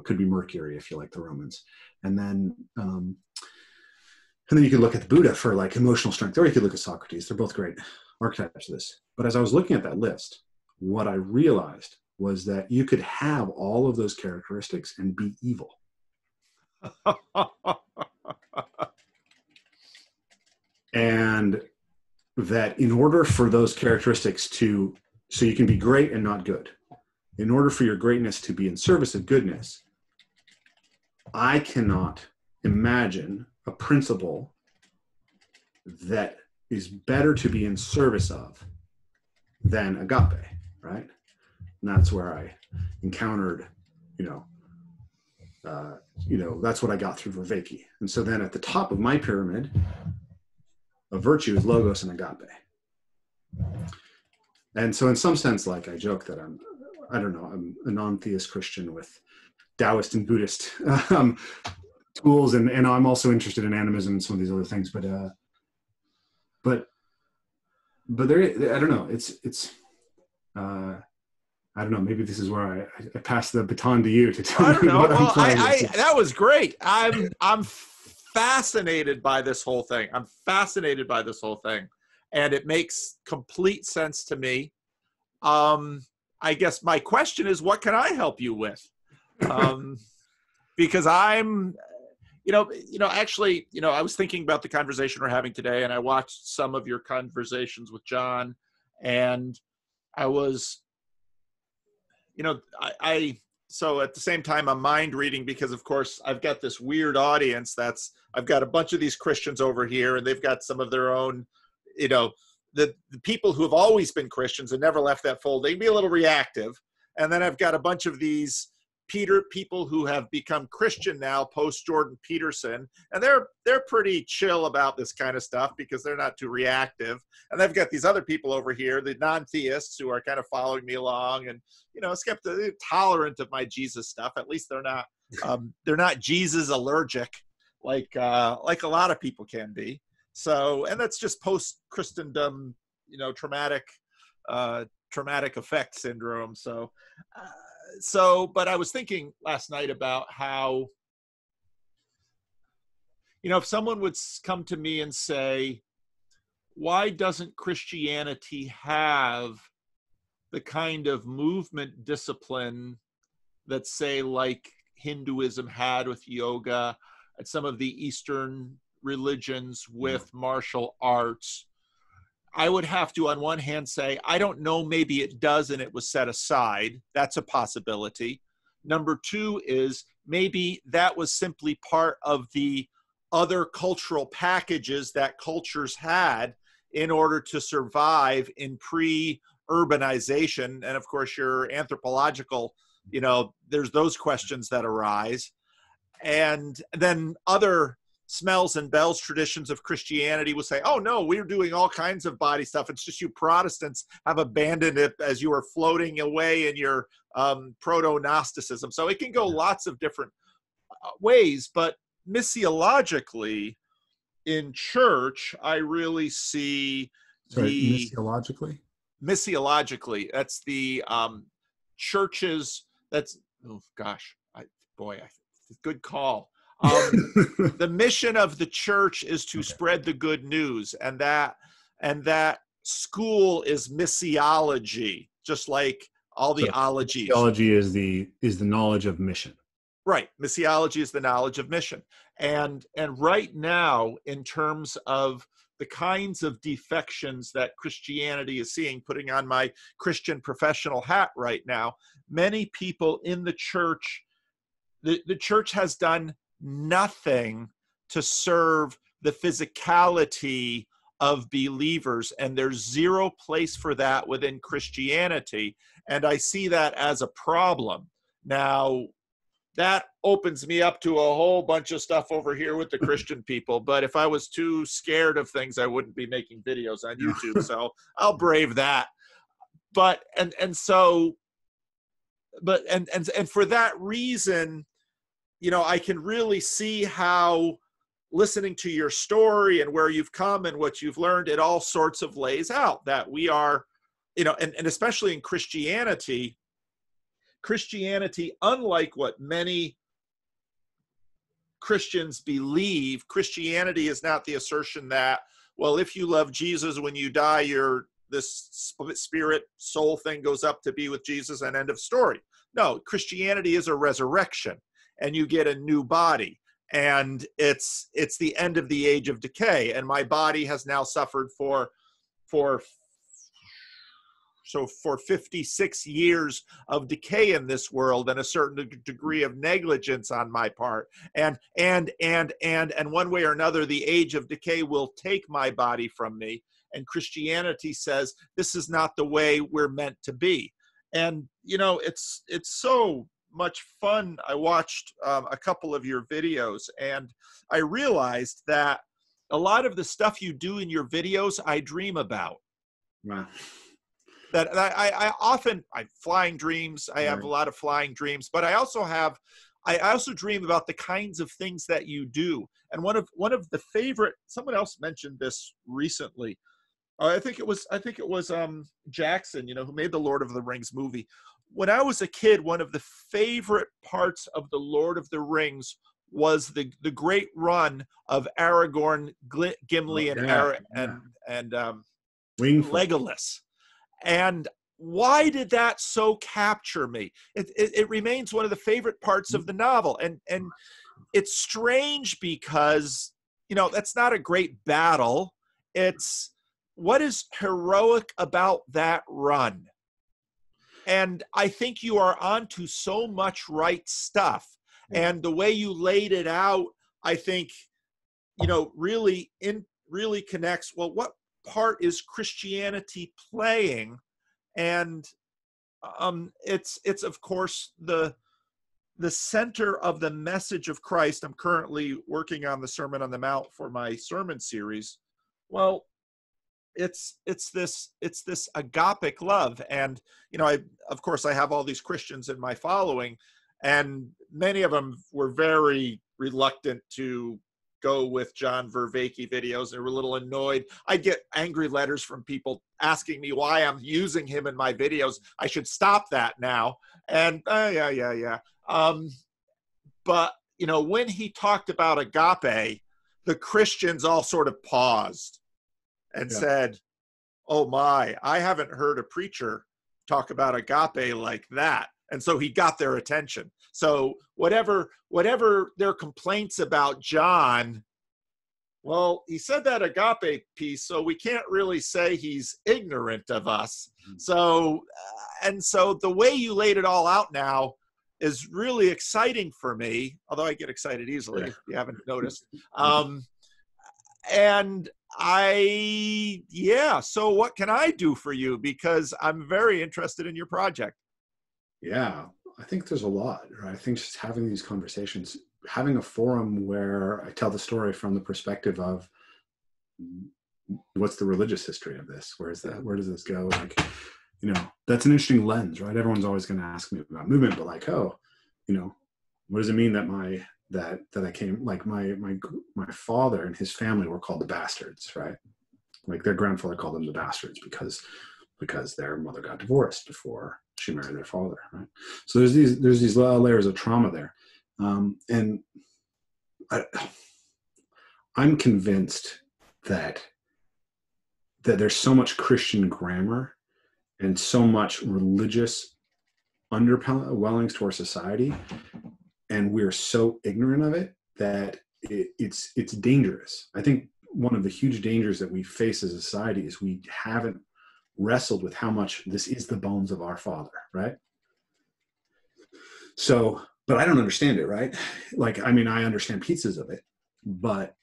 Could be Mercury if you like the Romans. And then you could look at the Buddha for like emotional strength, or you could look at Socrates. They're both great archetypes of this. But as I was looking at that list, what I realized was that you could have all of those characteristics and be evil. And that in order for those characteristics so you can be great and not good, in order for your greatness to be in service of goodness, I cannot imagine a principle that is better to be in service of than agape, right? And that's where I encountered, that's what I got through Vervaeke. And so then at the top of my pyramid of virtue is logos and agape. And so in some sense, like I joke that I'm a non-theist Christian with Taoist and Buddhist tools, and I'm also interested in animism and some of these other things. But there, I don't know. It's I don't know. Maybe this is where I pass the baton to you to tell me what I'm playing. That was great. I'm fascinated by this whole thing. And it makes complete sense to me. I guess my question is, what can I help you with? Because I'm, actually, I was thinking about the conversation we're having today, and I watched some of your conversations with John, and I was, so at the same time, I'm mind reading because, of course, I've got this weird audience I've got a bunch of these Christians over here, and they've got some of their own, the people who have always been Christians and never left that fold, they can be a little reactive. And then I've got a bunch of these people who have become Christian now post Jordan Peterson, and they're pretty chill about this kind of stuff because they're not too reactive. And I've got these other people over here, the non-theists, who are kind of following me along and, you know, skeptical, tolerant of my Jesus stuff. At least they're not Jesus allergic like a lot of people can be. So, and that's just post Christendom, you know, traumatic effect syndrome. But I was thinking last night about how, you know, if someone would come to me and say, why doesn't Christianity have the kind of movement discipline that, say, like Hinduism had with yoga and some of the Eastern religions with martial arts? I would have to, on one hand, say, I don't know, maybe it does and it was set aside. That's a possibility. Number two is maybe that was simply part of the other cultural packages that cultures had in order to survive in pre-urbanization. And of course, your anthropological, you know, there's those questions that arise. And then other smells and bells traditions of Christianity will say, oh no, we're doing all kinds of body stuff. It's just you Protestants have abandoned it as you are floating away in your proto-Gnosticism. So it can go lots of different ways, but missiologically in church, I really see missiologically, that's the churches, that's, oh gosh, good call. The mission of the church is to spread the good news, and that school is missiology, just like all the ologies. Missiology is the knowledge of mission. Right. Missiology is the knowledge of mission. And right now, in terms of the kinds of defections that Christianity is seeing, putting on my Christian professional hat right now, many people in the church, the church has done nothing to serve the physicality of believers, and there's zero place for that within Christianity. And I see that as a problem. Now, that opens me up to a whole bunch of stuff over here with the Christian people. But if I was too scared of things, I wouldn't be making videos on YouTube. So I'll brave that. But for that reason, you know, I can really see how listening to your story and where you've come and what you've learned, it all sorts of lays out that we are, you know, and especially in Christianity, unlike what many Christians believe, Christianity is not the assertion that, well, if you love Jesus, when you die, this spirit soul thing goes up to be with Jesus and end of story. No, Christianity is a resurrection, and you get a new body, and it's the end of the age of decay. And my body has now suffered for 56 years of decay in this world, and a certain degree of negligence on my part. And one way or another, the age of decay will take my body from me. And Christianity says this is not the way we're meant to be. And, you know, it's so much fun. I watched a couple of your videos, and I realized that a lot of the stuff you do in your videos, I dream about. Wow. That I often flying dreams. I have a lot of flying dreams, but I also dream about the kinds of things that you do. And one of the favorite, someone else mentioned this recently. I think it was Jackson, you know, who made the Lord of the Rings movie. When I was a kid, one of the favorite parts of the Lord of the Rings was the great run of Aragorn, Gimli, and Legolas. And why did that so capture me? It remains one of the favorite parts of the novel. And it's strange because, you know, that's not a great battle. It's what is heroic about that run? And I think you are onto so much right stuff. And the way you laid it out, I think, you know, really connects. Well, what part is Christianity playing? And it's of course the the center of the message of Christ. I'm currently working on the Sermon on the Mount for my sermon series. Well, it's this agapic love. And, you know, of course I have all these Christians in my following, and many of them were very reluctant to go with John Vervaeke videos. They were a little annoyed. I get angry letters from people asking me why I'm using him in my videos. I should stop that now. And but, you know, when he talked about agape, the Christians all sort of paused and said, oh my, I haven't heard a preacher talk about agape like that. And so he got their attention. So whatever their complaints about John, well, he said that agape piece, so we can't really say he's ignorant of us. So, and so the way you laid it all out now is really exciting for me, although I get excited easily, if you haven't noticed. And so what can I do for you? Because I'm very interested in your project. Yeah, I think there's a lot, right? I think just having these conversations, having a forum where I tell the story from the perspective of what's the religious history of this? Where is that? Where does this go? Like, you know, that's an interesting lens, right? Everyone's always going to ask me about movement, but like, oh, you know, what does it mean that that I came, like my father and his family were called the bastards, right? Like their grandfather called them the bastards because their mother got divorced before she married their father, right? So there's these layers of trauma there. And I'm convinced that there's so much Christian grammar and so much religious underwellings to our society, and we're so ignorant of it that it's dangerous. I think one of the huge dangers that we face as a society is we haven't wrestled with how much this is the bones of our Father, right? So, but I don't understand it, right? Like, I mean, I understand pieces of it, but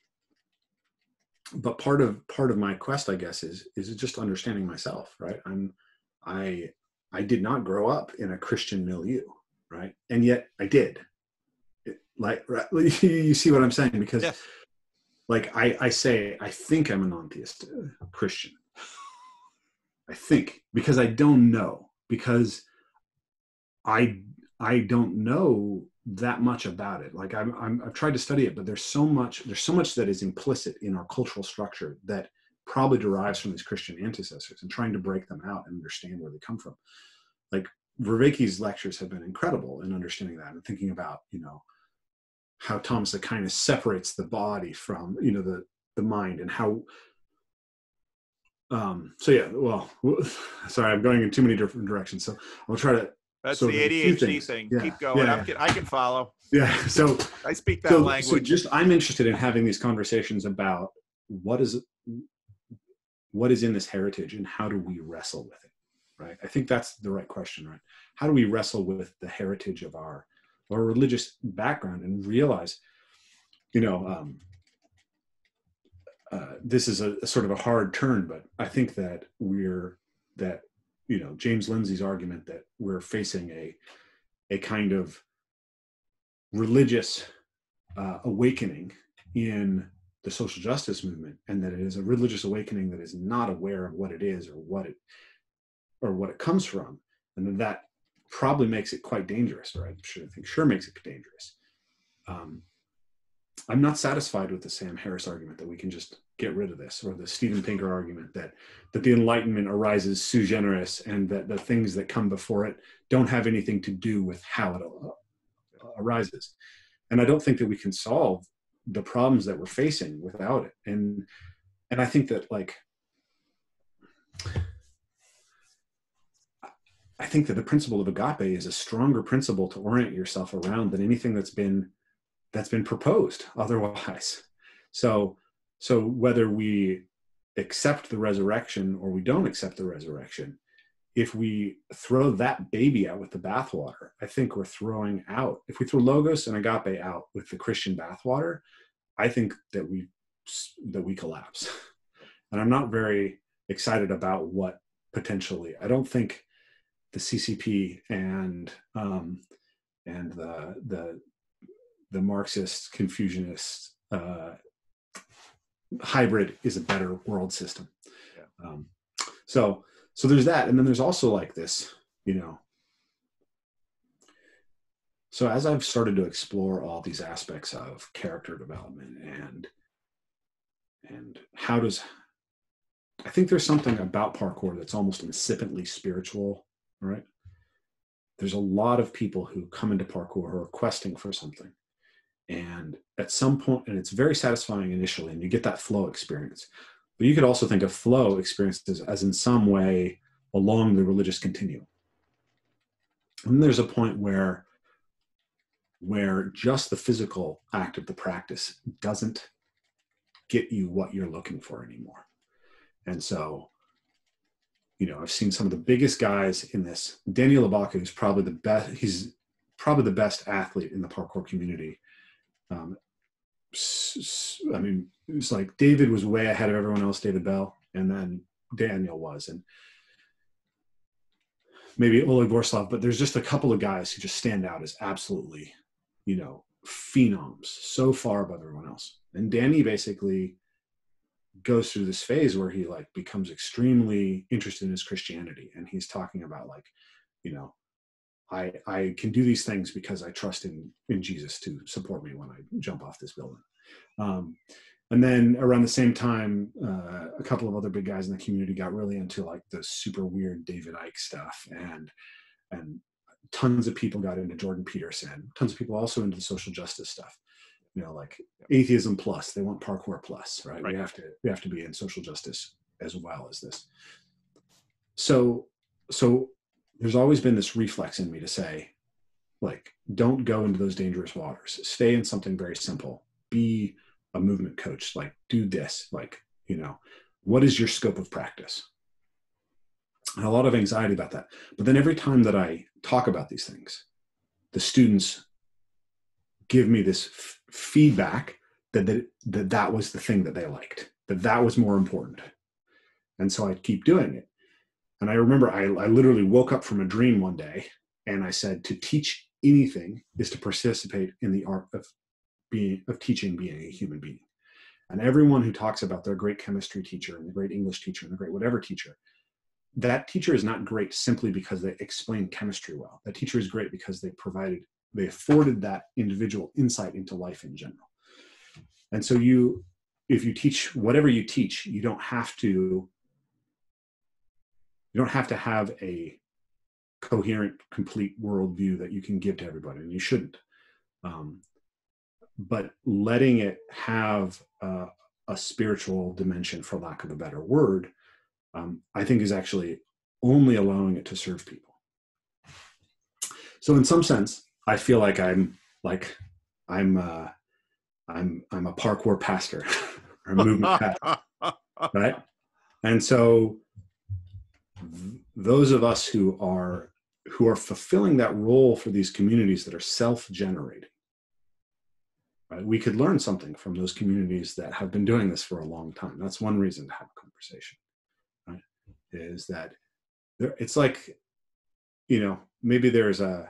part of my quest, I guess, is just understanding myself, right? I did not grow up in a Christian milieu, right? And yet I did. You see what I'm saying? Because like I say, I think I'm a non-theist Christian. I think, because I don't know, because I don't know that much about it. Like I've tried to study it, but there's so much that is implicit in our cultural structure that probably derives from these Christian antecessors, and trying to break them out and understand where they come from. Like Vervaeke's lectures have been incredible in understanding that and thinking about, you know, how Thomas Aquinas separates the body from, you know, the mind, and how sorry, I'm going in too many different directions, so I'll try to. That's the ADHD thing. Yeah. Keep going. Yeah. I can follow. Yeah. So I speak that language. So just, I'm interested in having these conversations about what is in this heritage and how do we wrestle with it, right? I think that's the right question, right? How do we wrestle with the heritage of our religious background and realize, you know, this is a sort of a hard turn, but I think that you know, James Lindsay's argument that we're facing a kind of religious awakening in the social justice movement, and that it is a religious awakening that is not aware of what it is or what it comes from, and that probably makes it quite dangerous, right? I think makes it dangerous. I'm not satisfied with the Sam Harris argument that we can just get rid of this, or the Steven Pinker argument that the Enlightenment arises sui generis, and that the things that come before it don't have anything to do with how it arises. And I don't think that we can solve the problems that we're facing without it. And I think that, like, I think that the principle of agape is a stronger principle to orient yourself around than anything that's been proposed otherwise. So whether we accept the resurrection or we don't accept the resurrection, if we throw that baby out with the bathwater, I think we're throwing out, if we throw logos and agape out with the Christian bathwater, I think that we collapse. And I'm not very excited about what potentially, I don't think the CCP and and the Marxist Confucianist hybrid is a better world system. Yeah. So there's that, and then there's also like this, so as I've started to explore all these aspects of character development and I think there's something about parkour that's almost insipidly spiritual, right? There's a lot of people who come into parkour who are questing for something. And at some point, and it's very satisfying initially, and you get that flow experience. But you could also think of flow experiences as in some way along the religious continuum. And then there's a point where just the physical act of the practice doesn't get you what you're looking for anymore. And so, I've seen some of the biggest guys in this. Daniel Vervaeke, who's probably the best, he's probably the best athlete in the parkour community. I mean, it's like David was way ahead of everyone else, David Bell, and then Daniel was, and maybe Oleg Vorslav, but there's just a couple of guys who just stand out as absolutely, phenoms, so far above everyone else. And Danny basically goes through this phase where he like becomes extremely interested in his Christianity, and he's talking about like, I can do these things because I trust in Jesus to support me when I jump off this building. And then around the same time, a couple of other big guys in the community got really into like the super weird David Icke stuff, and tons of people got into Jordan Peterson. Tons of people also into the social justice stuff. Like atheism plus, they want parkour plus, right? We have to be in social justice as well as this. So there's always been this reflex in me to say, like, don't go into those dangerous waters. Stay in something very simple. Be a movement coach. Like, do this. Like, what is your scope of practice? And a lot of anxiety about that. But then every time that I talk about these things, the students give me this feedback that was the thing that they liked, that was more important. And so I keep doing it. And I remember I literally woke up from a dream one day and I said, to teach anything is to participate in the art of teaching, being a human being. And everyone who talks about their great chemistry teacher and the great English teacher and the great whatever teacher, that teacher is not great simply because they explain chemistry well. That teacher is great because they afforded that individual insight into life in general. And so if you teach whatever you teach, you don't have to have a coherent, complete worldview that you can give to everybody, and you shouldn't. But letting it have a spiritual dimension, for lack of a better word, I think is actually only allowing it to serve people. So in some sense, I feel like I'm a parkour pastor or a movement pastor, right? And so those of us who are fulfilling that role for these communities that are self-generating, right? We could learn something from those communities that have been doing this for a long time. That's one reason to have a conversation, right? Is that it's like, maybe there's a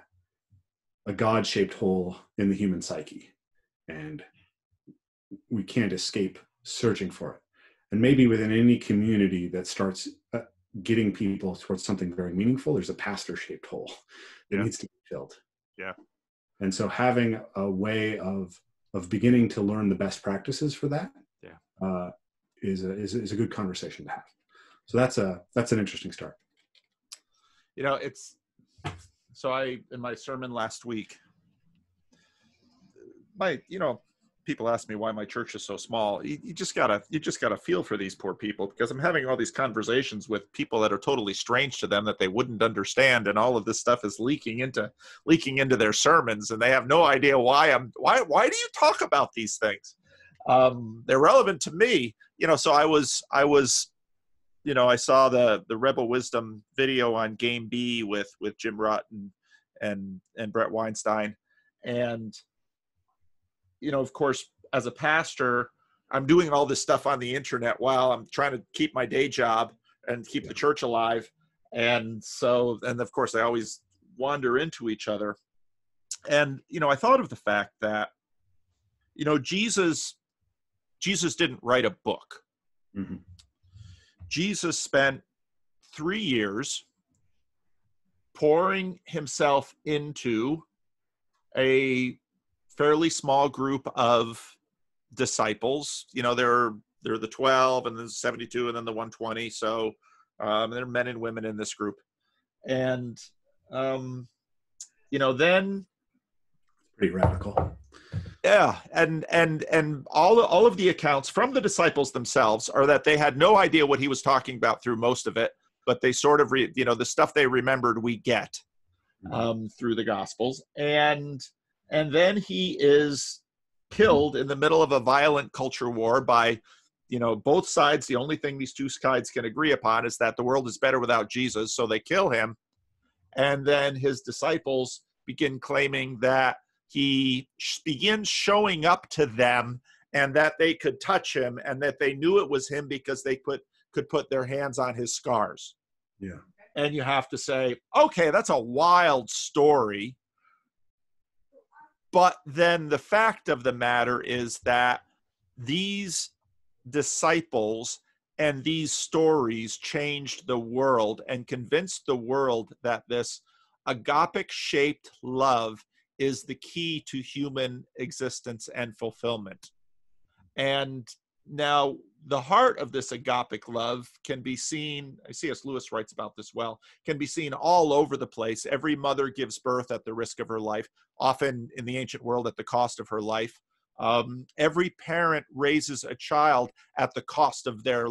God-shaped hole in the human psyche, and we can't escape searching for it. And maybe within any community that starts getting people towards something very meaningful, there's a pastor-shaped hole that needs to be filled. Yeah. And so having a way of beginning to learn the best practices for that is a good conversation to have. So that's an interesting start. In my sermon last week, people ask me why my church is so small. You just gotta feel for these poor people, because I'm having all these conversations with people that are totally strange to them that they wouldn't understand, and all of this stuff is leaking into their sermons, and they have no idea why do you talk about these things? They're relevant to me, So I saw the Rebel Wisdom video on Game B with Jim Rutt and Brett Weinstein, and of course, as a pastor, I'm doing all this stuff on the internet while I'm trying to keep my day job and keep the church alive. And of course, they always wander into each other. And, I thought of the fact that, Jesus didn't write a book. Mm-hmm. Jesus spent 3 years pouring himself into a fairly small group of disciples. There are the 12 and then 72 and then the 120. So there are men and women in this group. And, then Pretty radical. yeah, and all of the accounts from the disciples themselves are that they had no idea what he was talking about through most of it, but they sort of the stuff they remembered we get through the Gospels, and then he is killed in the middle of a violent culture war by both sides. The only thing these two sides can agree upon is that the world is better without Jesus, so they kill him, and then his disciples begin claiming that he begins showing up to them and that they could touch him and that they knew it was him because they could put their hands on his scars. Yeah. And you have to say, okay, that's a wild story. But then the fact of the matter is that these disciples and these stories changed the world and convinced the world that this agapic shaped love is the key to human existence and fulfillment. And now the heart of this agapic love can be seen, C.S. Lewis writes about this well, can be seen all over the place. Every mother gives birth at the risk of her life, often in the ancient world at the cost of her life. Every parent raises a child at the cost of their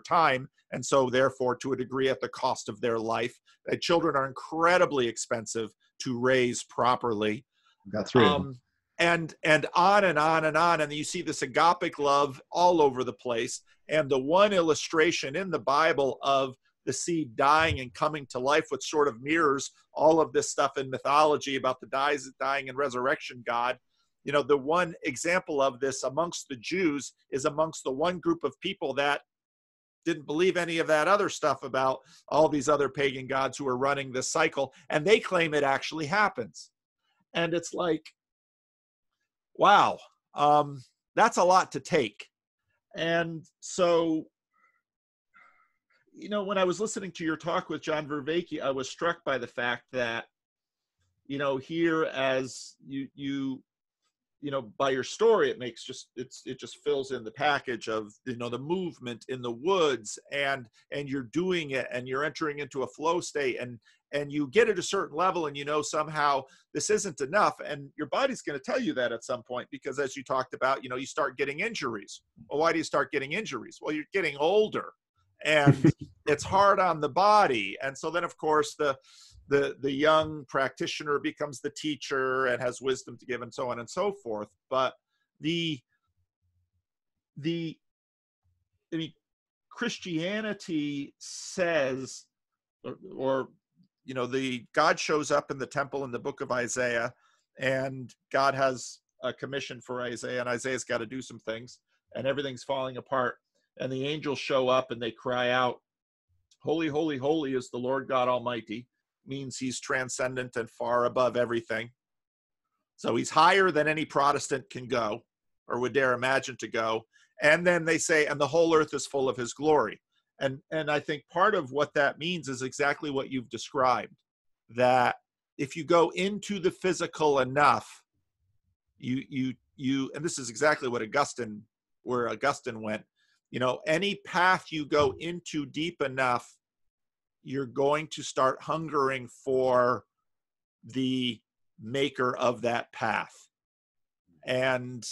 time, and so therefore to a degree at the cost of their life. Children are incredibly expensive to raise properly. Got 3 of them. And on and on and on. And you see this agapic love all over the place. And the one illustration in the Bible of the seed dying and coming to life, which sort of mirrors all of this stuff in mythology about the dying and resurrection God. The one example of this amongst the Jews is amongst the one group of people that didn't believe any of that other stuff about all these other pagan gods who are running this cycle, and they claim it actually happens. And it's like, wow, that's a lot to take. And so, when I was listening to your talk with John Vervaeke, I was struck by the fact that, here as you by your story, it just fills in the package of, the movement in the woods and you're doing it and you're entering into a flow state and you get at a certain level and somehow this isn't enough, and your body's going to tell you that at some point, because as you talked about, you start getting injuries. Well, why do you start getting injuries? Well, you're getting older and it's hard on the body. And so then of course the young practitioner becomes the teacher and has wisdom to give and so on and so forth. But Christianity says, or the God shows up in the temple in the book of Isaiah, and God has a commission for Isaiah, and Isaiah's got to do some things, and everything's falling apart. And the angels show up and they cry out, "Holy, holy, holy is the Lord God Almighty." Means he's transcendent and far above everything. So he's higher than any Protestant can go or would dare imagine to go. And then they say, and the whole earth is full of his glory. And I think part of what that means is exactly what you've described, that if you go into the physical enough, you and this is exactly what Augustine went, any path you go into deep enough, you're going to start hungering for the maker of that path. And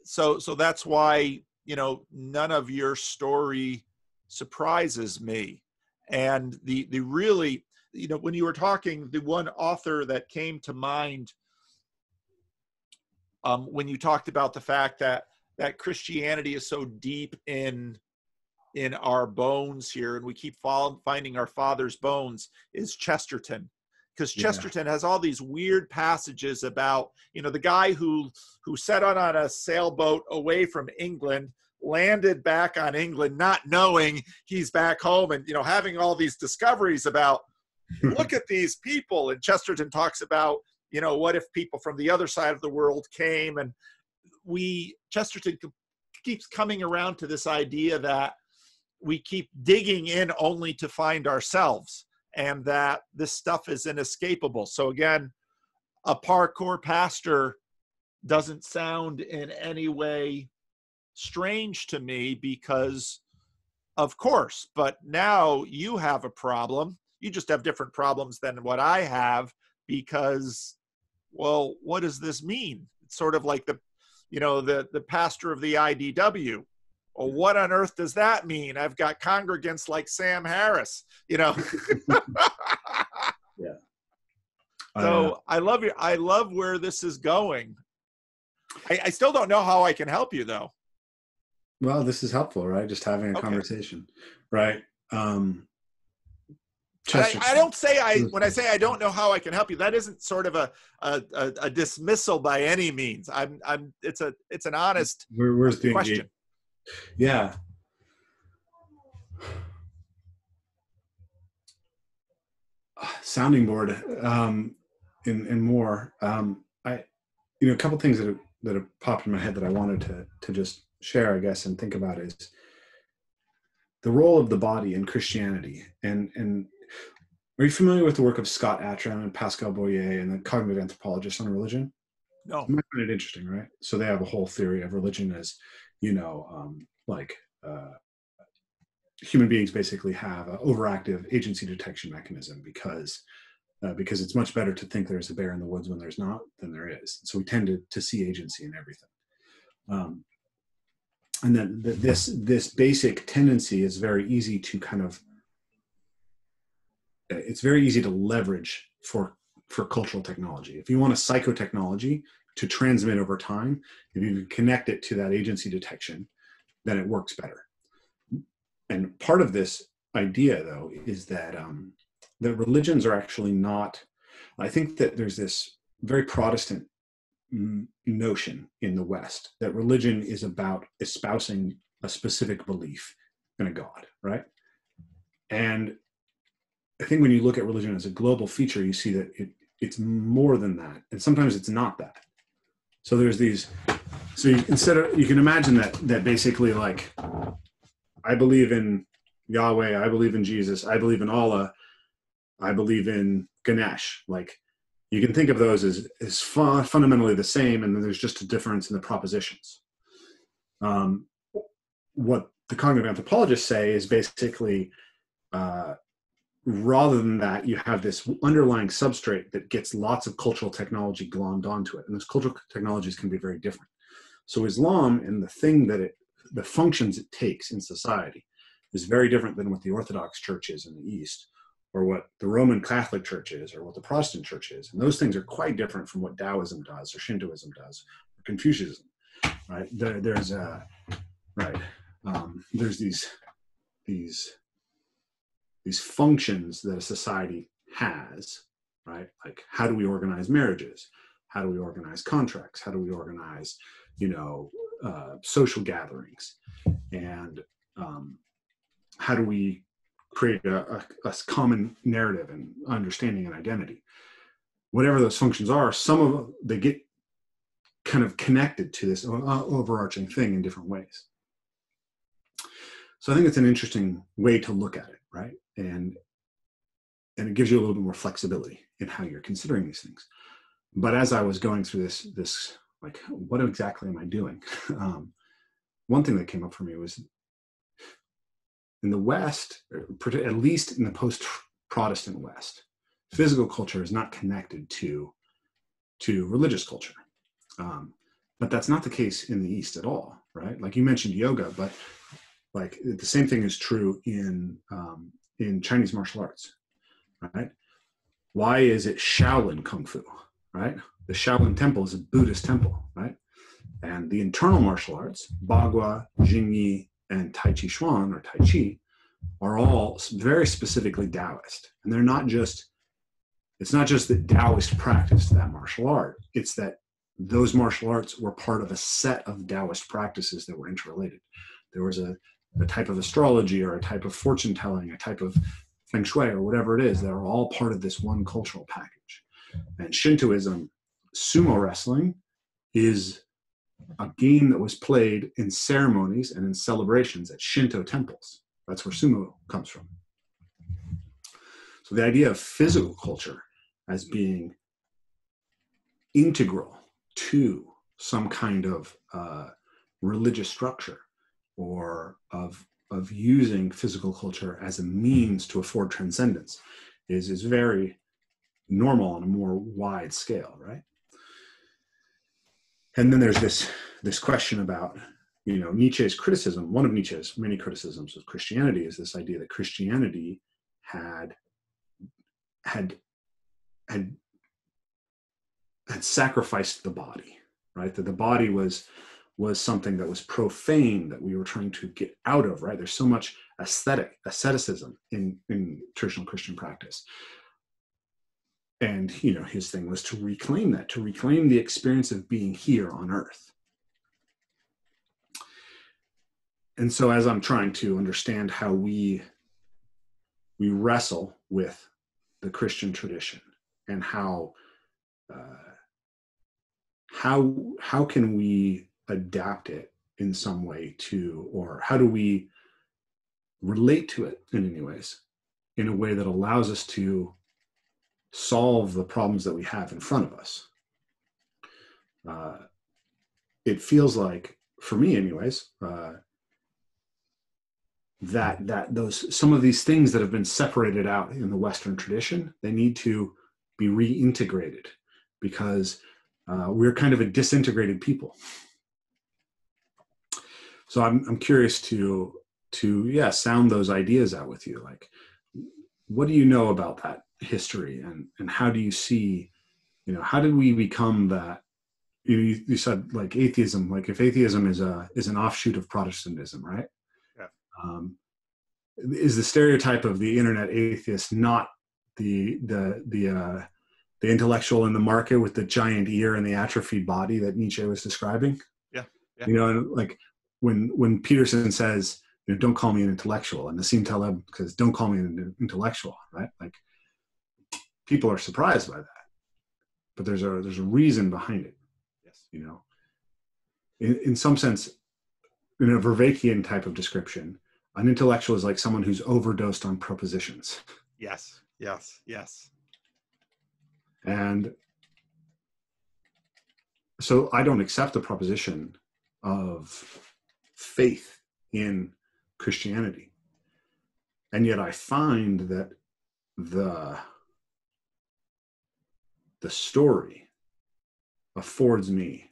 so that's why, none of your story surprises me. And the really, when you were talking, the one author that came to mind when you talked about the fact that Christianity is so deep in our bones here, and we keep finding our father's bones, is Chesterton. Because Chesterton has all these weird passages about, the guy who set out on a sailboat away from England, landed back on England, not knowing he's back home, and, having all these discoveries about look at these people. And Chesterton talks about, you know, what if people from the other side of the world came? And Chesterton keeps coming around to this idea that we keep digging in only to find ourselves, and that this stuff is inescapable. So again, a parkour pastor doesn't sound in any way strange to me, because of course, but now you have a problem. You just have different problems than what I have, because, well, what does this mean? It's sort of like the pastor of the IDW. Well, what on earth does that mean? I've got congregants like Sam Harris, you know. Yeah. So I love where this is going. I still don't know how I can help you, though. Well, this is helpful, right? Just having a conversation, right? I don't say when I say I don't know how I can help you, that isn't sort of a dismissal by any means. It's an honest question. Yeah. Sounding board, and more. A couple things that have popped in my head that I wanted to just share, I guess, and think about is the role of the body in Christianity. And are you familiar with the work of Scott Atran and Pascal Boyer and the cognitive anthropologists on religion? No. You might find it interesting, right? So they have a whole theory of religion as, human beings basically have an overactive agency detection mechanism because it's much better to think there's a bear in the woods when there's not than there is. So we tend to see agency in everything. And then this basic tendency is very easy to it's very easy to leverage for cultural technology. If you want a psychotechnology to transmit over time, if you can connect it to that agency detection, then it works better. And part of this idea, though, is that that religions are actually not. I think that there's this very Protestant notion in the West that religion is about espousing a specific belief in a God, right? And I think when you look at religion as a global feature, you see that it's more than that, and sometimes it's not that. So there's these. So you can imagine that basically, like, I believe in Yahweh, I believe in Jesus, I believe in Allah, I believe in Ganesh. Like, you can think of those as fundamentally the same, and then there's just a difference in the propositions. What the cognitive anthropologists say is basically, rather than that, you have this underlying substrate that gets lots of cultural technology glommed onto it, and those cultural technologies can be very different. So Islam and the functions it takes in society is very different than what the Orthodox Church is in the East, or what the Roman Catholic Church is, or what the Protestant Church is. And those things are quite different from what Taoism does, or Shintoism does, or Confucianism. Right? There's these functions that a society has, right? Like, how do we organize marriages? How do we organize contracts? How do we organize, social gatherings? And how do we create a common narrative and understanding and identity? Whatever those functions are, some of them, they get kind of connected to this overarching thing in different ways. So I think it's an interesting way to look at it, right? And it gives you a little bit more flexibility in how you're considering these things. But as I was going through this like, what exactly am I doing? One thing that came up for me was, in the West, at least in the post-Protestant West, physical culture is not connected to religious culture. But that's not the case in the East at all, right? Like, you mentioned yoga, but like, the same thing is true in Chinese martial arts, right? Why is it Shaolin Kung Fu, right? The Shaolin Temple is a Buddhist temple, right? And the internal martial arts, Bagua, Jingyi, and Tai Chi Chuan, or Tai Chi, are all very specifically Taoist. And it's not just that Taoist practiced that martial art, it's that those martial arts were part of a set of Taoist practices that were interrelated. There was a type of astrology, or a type of fortune telling, a type of feng shui or whatever it is, that are all part of this one cultural package. And Shintoism, sumo wrestling, is a game that was played in ceremonies and in celebrations at Shinto temples. That's where sumo comes from. So the idea of physical culture as being integral to some kind of religious structure, or of using physical culture as a means to afford transcendence, is very normal on a more wide scale, right? And then there's this question about, Nietzsche's criticism. One of Nietzsche's many criticisms of Christianity is this idea that Christianity had sacrificed the body, right? That the body was something that was profane, that we were trying to get out of, right? There's so much asceticism in traditional Christian practice. And, his thing was to reclaim that, to reclaim the experience of being here on earth. And so as I'm trying to understand how we wrestle with the Christian tradition, and how can we adapt it in some way to, or how do we relate to it in any ways, in a way that allows us to solve the problems that we have in front of us. It feels like, for me anyways, that some of these things that have been separated out in the Western tradition, they need to be reintegrated, because we're kind of a disintegrated people. So I'm curious to sound those ideas out with you. Like, what do you know about that history, and how do you see, how did we become that? You said like atheism, like if atheism is an offshoot of Protestantism, right? Yeah. Is the stereotype of the internet atheist not the intellectual in the market with the giant ear and the atrophied body that Nietzsche was describing? Yeah. And like when Peterson says, don't call me an intellectual, and Nassim Taleb says, don't call me an intellectual, right? Like, people are surprised by that, but there's a reason behind it. Yes. In some sense, in a Vervaekean type of description, an intellectual is like someone who's overdosed on propositions. Yes. Yes. Yes. And so I don't accept the proposition of faith in Christianity. And yet I find that the story affords me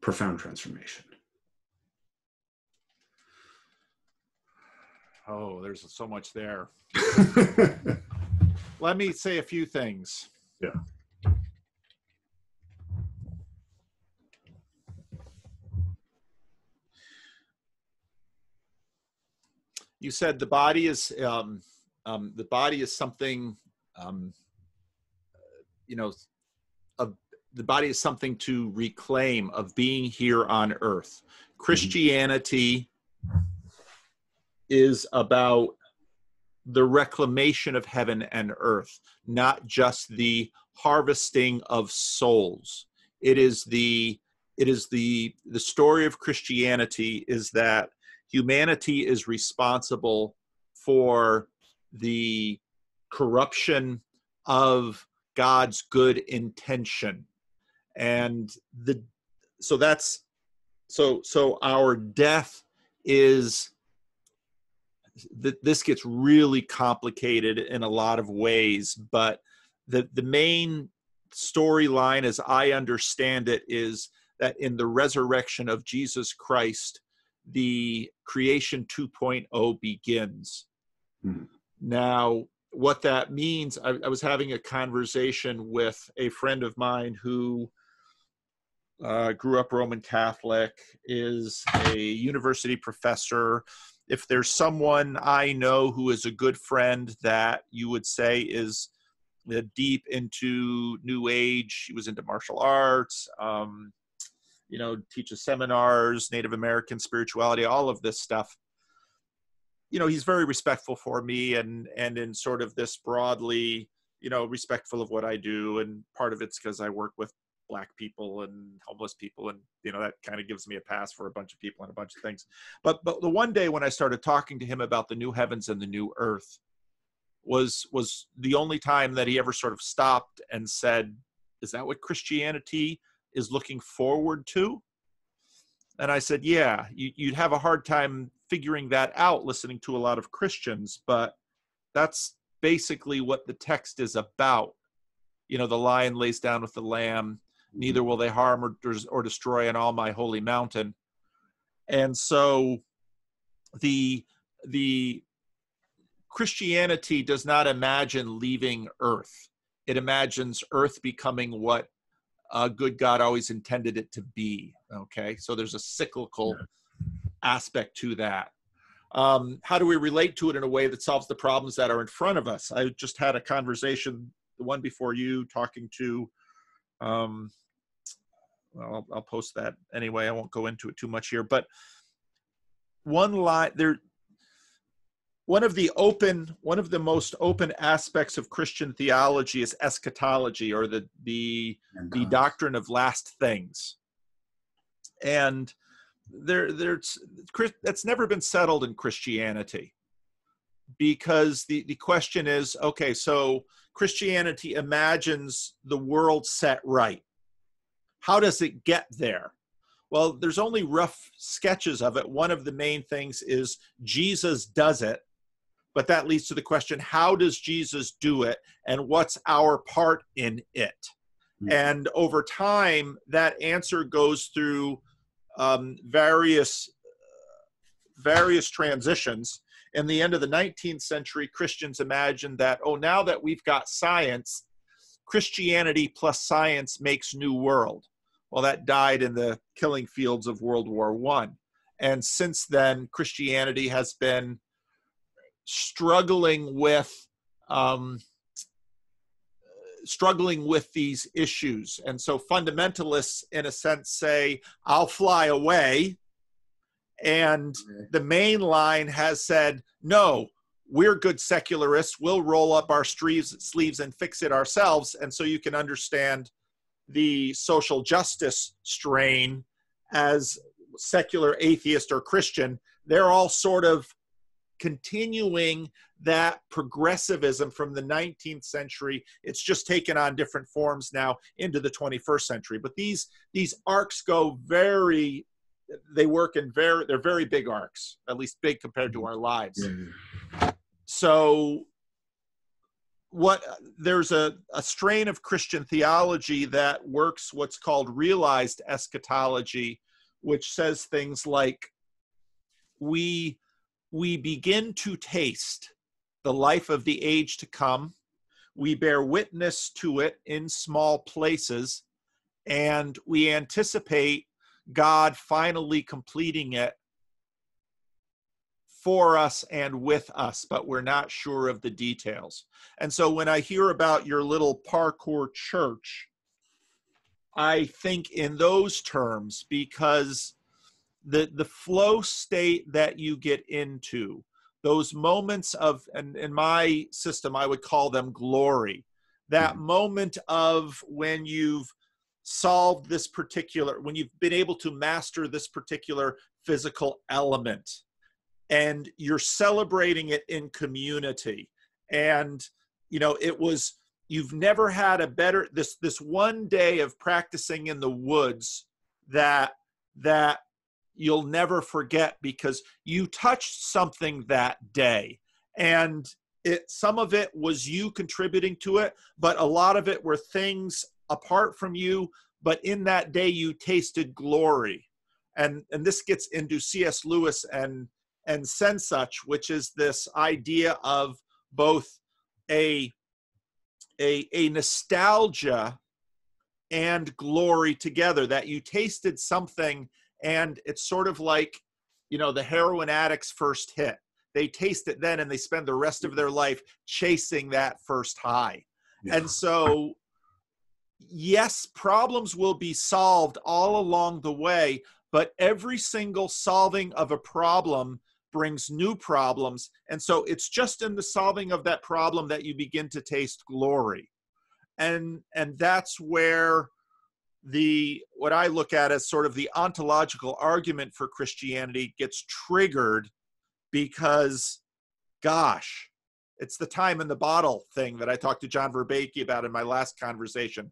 profound transformation. Oh, there's so much there. Let me say a few things. Yeah. You said the body is something, the body is something to reclaim, of being here on earth. Christianity is about the reclamation of heaven and earth, not just the harvesting of souls. It is the story of Christianity is that humanity is responsible for the corruption of God's good intention. And so our death is, this gets really complicated in a lot of ways, but the main storyline, as I understand it, is that in the resurrection of Jesus Christ, the creation 2.0 begins. Now, what that means, I was having a conversation with a friend of mine who grew up Roman Catholic, is a university professor. If there's someone I know who is a good friend that you would say is deep into New Age, he was into martial arts, teaches seminars, Native American spirituality, all of this stuff. he's very respectful for me, and in sort of this broadly, respectful of what I do. And part of it's because I work with Black people and homeless people, and that kind of gives me a pass for a bunch of people and a bunch of things. But the one day when I started talking to him about the new heavens and the new earth was the only time that he ever sort of stopped and said, "Is that what Christianity is looking forward to?" And I said, "Yeah, you'd have a hard time figuring that out listening to a lot of Christians, but that's basically what the text is about. The lion lays down with the lamb, neither will they harm or destroy on all my holy mountain." And so the Christianity does not imagine leaving earth. It imagines earth becoming what a good God always intended it to be. Okay, so there's a cyclical aspect to that. How do we relate to it in a way that solves the problems that are in front of us? I just had a conversation, the one before you, talking to, well, I'll post that anyway. I won't go into it too much here, but one of the most open aspects of Christian theology is eschatology, or the doctrine of last things. And that's never been settled in Christianity, because the question is, okay, so Christianity imagines the world set right. How does it get there? Well, there's only rough sketches of it. One of the main things is Jesus does it, but that leads to the question, how does Jesus do it, and what's our part in it? Mm-hmm. And over time, that answer goes through various transitions. In the end of the 19th century, Christians imagined that, now that we've got science, Christianity plus science makes new world. Well, that died in the killing fields of World War I. And since then, Christianity has been struggling with these issues. And so fundamentalists, in a sense, say, I'll fly away. And the main line has said, no, we're good secularists. We'll roll up our sleeves and fix it ourselves. And so you can understand the social justice strain as secular atheist or Christian. They're all sort of continuing that progressivism from the 19th century. It's just taken on different forms now into the 21st century. But these arcs go they're very big arcs, at least big compared to our lives. Yeah. So there's a strain of Christian theology that works what's called realized eschatology, which says things like, we begin to taste the life of the age to come. We bear witness to it in small places, and we anticipate God finally completing it for us and with us, but we're not sure of the details. And so when I hear about your little Parkour church, I think in those terms, because the flow state that you get into, those moments of, and in my system, I would call them glory, that moment of when you've solved this particular, when you've been able to master this particular physical element, and you're celebrating it in community. And, you've never had a better, this one day of practicing in the woods that you'll never forget, because you touched something that day, and some of it was you contributing to it, but a lot of it were things apart from you, but in that day you tasted glory. And this gets into C.S. Lewis and Sensuch, which is this idea of both a nostalgia and glory together, that you tasted something, and it's sort of like, the heroin addict's first hit. They taste it then, and they spend the rest of their life chasing that first high. Yeah. And so, yes, problems will be solved all along the way, but every single solving of a problem brings new problems. And so it's just in the solving of that problem that you begin to taste glory. And that's where what I look at as sort of the ontological argument for Christianity gets triggered, because, gosh, it's the time in the bottle thing that I talked to John Vervaeke about in my last conversation.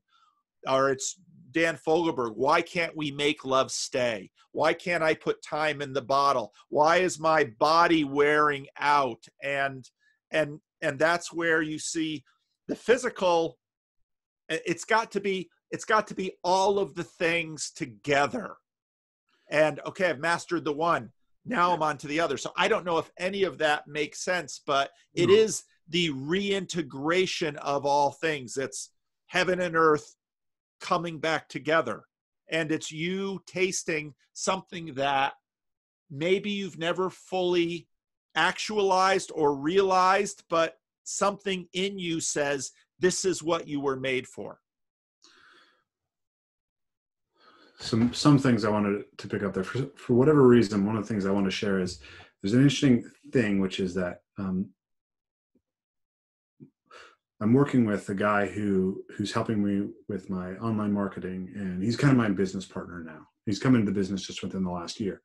Or it's Dan Fogelberg. Why can't we make love stay? Why can't I put time in the bottle? Why is my body wearing out? And that's where you see the physical. It's got to be all of the things together. And okay, I've mastered the one. Now I'm on to the other. So I don't know if any of that makes sense, but it is the reintegration of all things. It's heaven and earth coming back together. And it's you tasting something that maybe you've never fully actualized or realized, but something in you says, this is what you were made for. Some things I wanted to pick up there. For whatever reason, one of the things I want to share is there's an interesting thing, which is that I'm working with a guy who's helping me with my online marketing, and he's kind of my business partner now. He's come into the business just within the last year.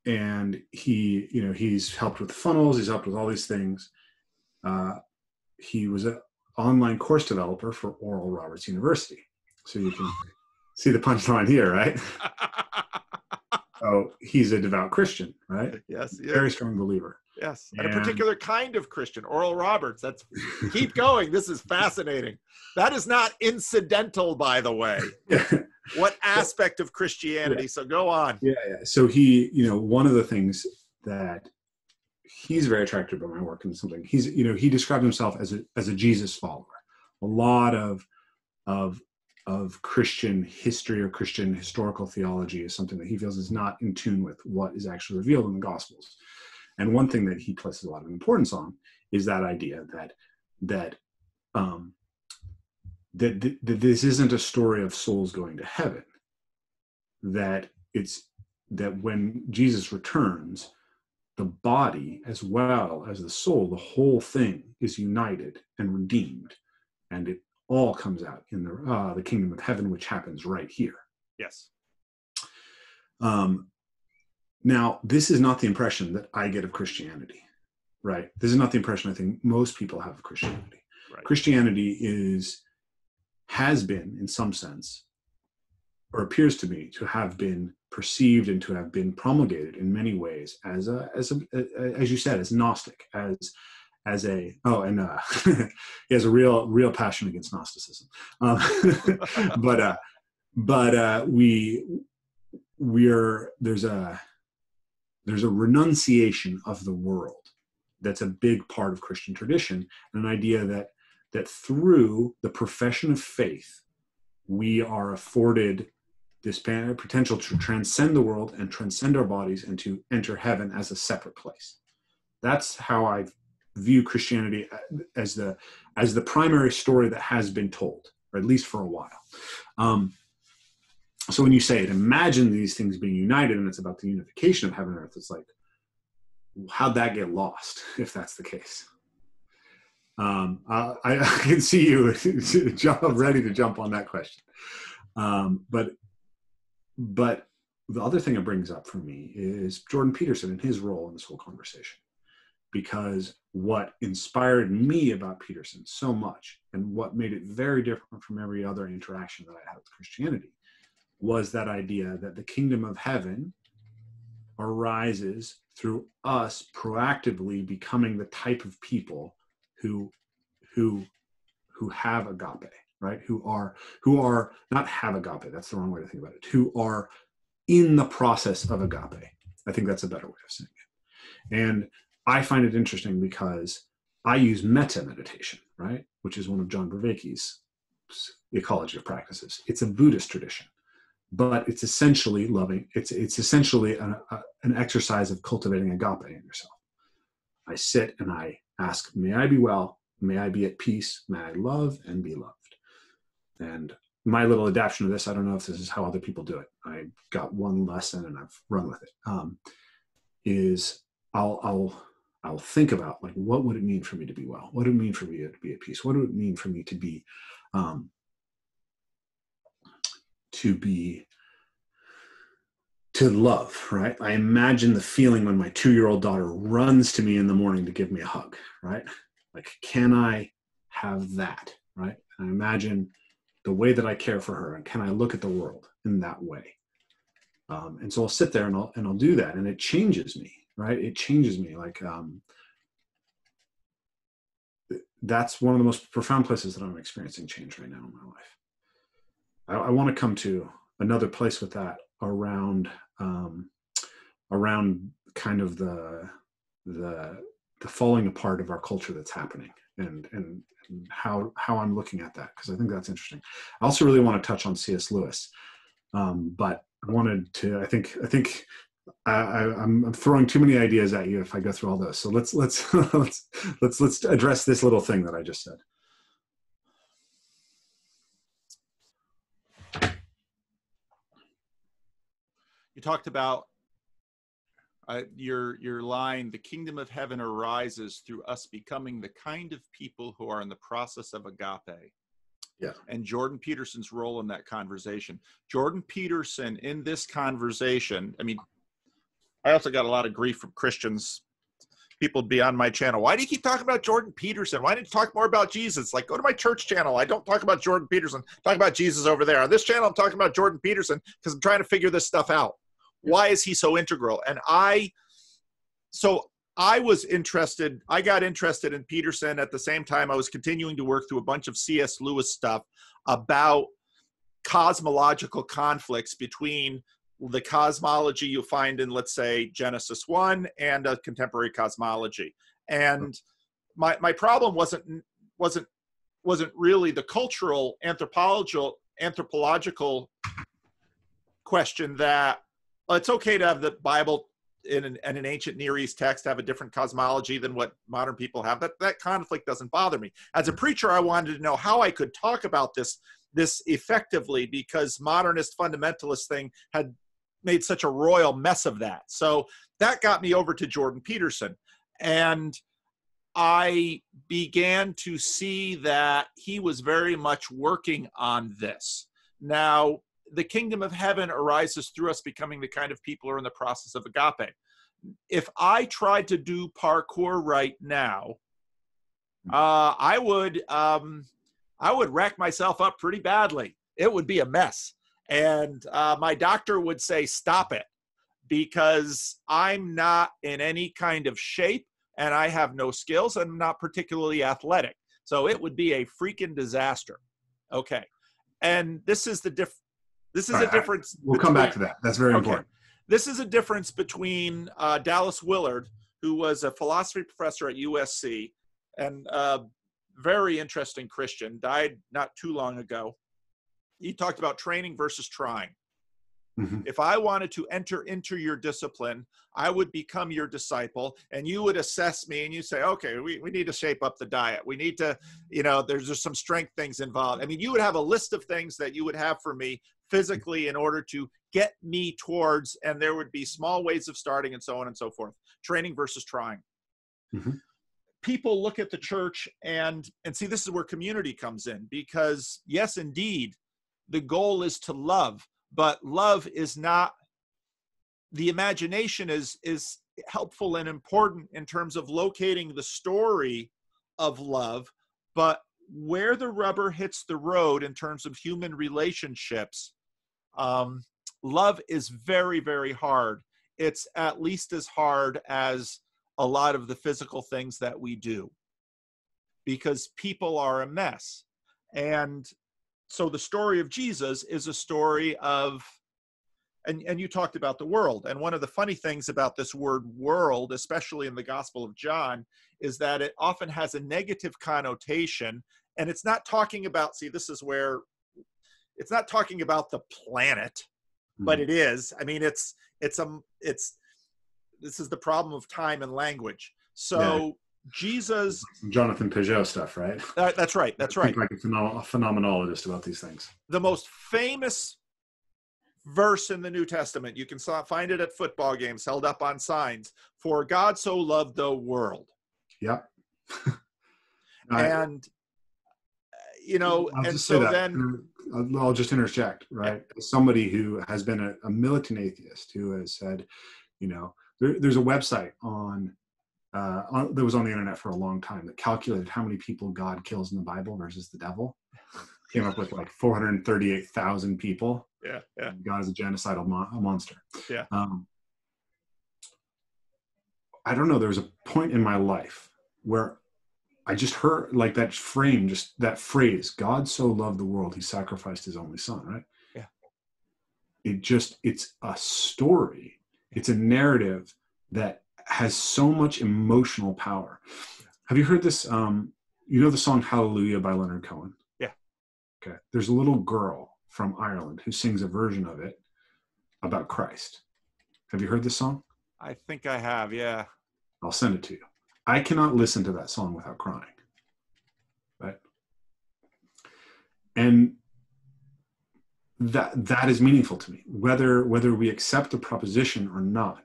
And he's helped with funnels. He's helped with all these things. He was an online course developer for Oral Roberts University. So you can see the punchline here, right? So he's a devout Christian, right? Yes. Very strong believer. Yes. And a particular kind of Christian, Oral Roberts. Keep going. This is fascinating. That is not incidental, by the way. What aspect of Christianity? So go on. Yeah. So one of the things that he's very attracted by my work and something he described himself as a Jesus follower. A lot of Christian history or Christian historical theology is something that he feels is not in tune with what is actually revealed in the Gospels. And one thing that he places a lot of importance on is that idea that this isn't a story of souls going to heaven. That when Jesus returns, the body as well as the soul, the whole thing is united and redeemed, and it all comes out in the kingdom of heaven, which happens right here. Yes. Now, this is not the impression that I get of Christianity, right? This is not the impression I think most people have of Christianity. Right. Christianity has been, in some sense, or appears to me to have been perceived and to have been promulgated in many ways as you said, as Gnostic, he has a real passion against Gnosticism. There's a renunciation of the world that's a big part of Christian tradition, and an idea that through the profession of faith, we are afforded this potential to transcend the world and transcend our bodies and to enter heaven as a separate place. That's how I view Christianity as the primary story that has been told, or at least for a while. So when you say it, imagine these things being united and it's about the unification of heaven and earth, it's like, how'd that get lost if that's the case? I can see you ready to jump on that question. But the other thing it brings up for me is Jordan Peterson and his role in this whole conversation. Because what inspired me about Peterson so much, and what made it very different from every other interaction that I had with Christianity, was that idea that the kingdom of heaven arises through us proactively becoming the type of people who have agape, right? Who are not have agape, that's the wrong way to think about it, who are in the process of agape. I think that's a better way of saying it. And I find it interesting because I use metta meditation, right? Which is one of John Vervaeke's ecology of practices. It's a Buddhist tradition, but it's essentially it's essentially an exercise of cultivating agape in yourself. I sit and I ask, may I be well? May I be at peace? May I love and be loved? And my little adaptation of this, I don't know if this is how other people do it. I got one lesson and I've run with it. is I'll think about, like, what would it mean for me to be well? What would it mean for me to be at peace? What would it mean for me to be to love, right? I imagine the feeling when my 2-year-old daughter runs to me in the morning to give me a hug, right? Like, can I have that, right? And I imagine the way that I care for her, and can I look at the world in that way? And so I'll sit there and I'll do that, and it changes me, right? It changes me. Like, that's one of the most profound places that I'm experiencing change right now in my life. I want to come to another place with that around kind of the falling apart of our culture that's happening, and how I'm looking at that, because I think that's interesting. I also really want to touch on C.S. Lewis, but I wanted to. I think I'm throwing too many ideas at you if I go through all those. So let's let's address this little thing that I just said. You talked about your line, the kingdom of heaven arises through us becoming the kind of people who are in the process of agape. Yeah. And Jordan Peterson's role in that conversation. Jordan Peterson in this conversation, I mean, I also got a lot of grief from Christians. People be on my channel. Why do you keep talking about Jordan Peterson? Why didn't you talk more about Jesus? Like, go to my church channel. I don't talk about Jordan Peterson. Talk about Jesus over there. On this channel, I'm talking about Jordan Peterson because I'm trying to figure this stuff out. Why is he so integral? And I was interested. I got interested in Peterson at the same time I was continuing to work through a bunch of C.S. Lewis stuff about cosmological conflicts between the cosmology you find in, let's say, Genesis 1 and a contemporary cosmology. And my problem wasn't really the cultural anthropological question that it's okay to have the Bible in an ancient Near East text have a different cosmology than what modern people have. That conflict doesn't bother me. As a preacher, I wanted to know how I could talk about this effectively, because modernist fundamentalist thing had made such a royal mess of that. So that got me over to Jordan Peterson. And I began to see that he was very much working on this. Now, the kingdom of heaven arises through us becoming the kind of people who are in the process of agape. If I tried to do parkour right now, I would rack myself up pretty badly. It would be a mess. And my doctor would say, stop it, because I'm not in any kind of shape and I have no skills and I'm not particularly athletic. So it would be a freaking disaster. Okay. And this is the difference. We'll come back to that. That's very important. This is a difference between Dallas Willard, who was a philosophy professor at USC and a very interesting Christian, died not too long ago. He talked about training versus trying. Mm-hmm. If I wanted to enter into your discipline, I would become your disciple, and you would assess me and you say, okay, we need to shape up the diet. We need to, there's some strength things involved. I mean, you would have a list of things that you would have for me physically in order to get me towards, and there would be small ways of starting and so on and so forth. Training versus trying. Mm-hmm. People look at the church and see, this is where community comes in, because yes, indeed, the goal is to love, but love is not, the imagination is helpful and important in terms of locating the story of love, but where the rubber hits the road in terms of human relationships, love is very, very hard. It's at least as hard as a lot of the physical things that we do, because people are a mess. And so the story of Jesus is a story of, and you talked about the world. And one of the funny things about this word world, especially in the Gospel of John, is that it often has a negative connotation. And it's not talking about, this is where it's not talking about the planet, but it is. I mean, this is the problem of time and language. So Jesus, Jonathan Peugeot stuff, right? That's right. That's right. Like a phenomenologist about these things. The most famous verse in the New Testament. You can find it at football games, held up on signs. For God so loved the world. Yep. And, you know, I'll and just so say that. then... I'll just interject, right? Yeah. As somebody who has been a militant atheist who has said, you know, there's a website that was on the internet for a long time that calculated how many people God kills in the Bible versus the devil. Came up with like 438,000 people. Yeah, yeah. God is a genocidal monster. Yeah. I don't know. There was a point in my life where I just heard like that phrase, God so loved the world, he sacrificed his only son, right? Yeah. It's a story. It's a narrative that has so much emotional power. Have you heard this? You know the song Hallelujah by Leonard Cohen? Yeah. Okay. There's a little girl from Ireland who sings a version of it about Christ. Have you heard this song? I think I have, yeah. I'll send it to you. I cannot listen to that song without crying. Right? And that is meaningful to me. Whether we accept the proposition or not,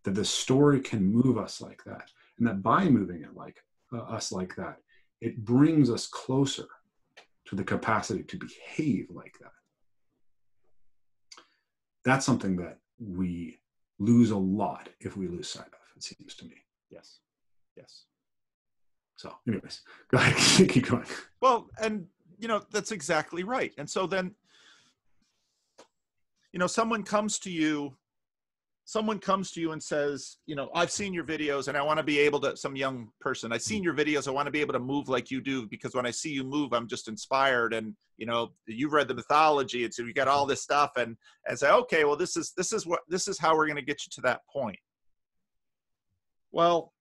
that the story can move us like that. And that by moving it like us like that, it brings us closer to the capacity to behave like that. That's something that we lose a lot if we lose sight of, it seems to me. Yes. Yes. So anyways, go ahead, keep going. Well, and you know, that's exactly right. And so then, you know, someone comes to you and says, you know, I've seen your videos and I want to be able to, some young person, I've seen your videos. I want to be able to move like you do, because when I see you move, I'm just inspired. And, you know, you've read the mythology. And so you got all this stuff and say, okay, well, this is how we're going to get you to that point. Well,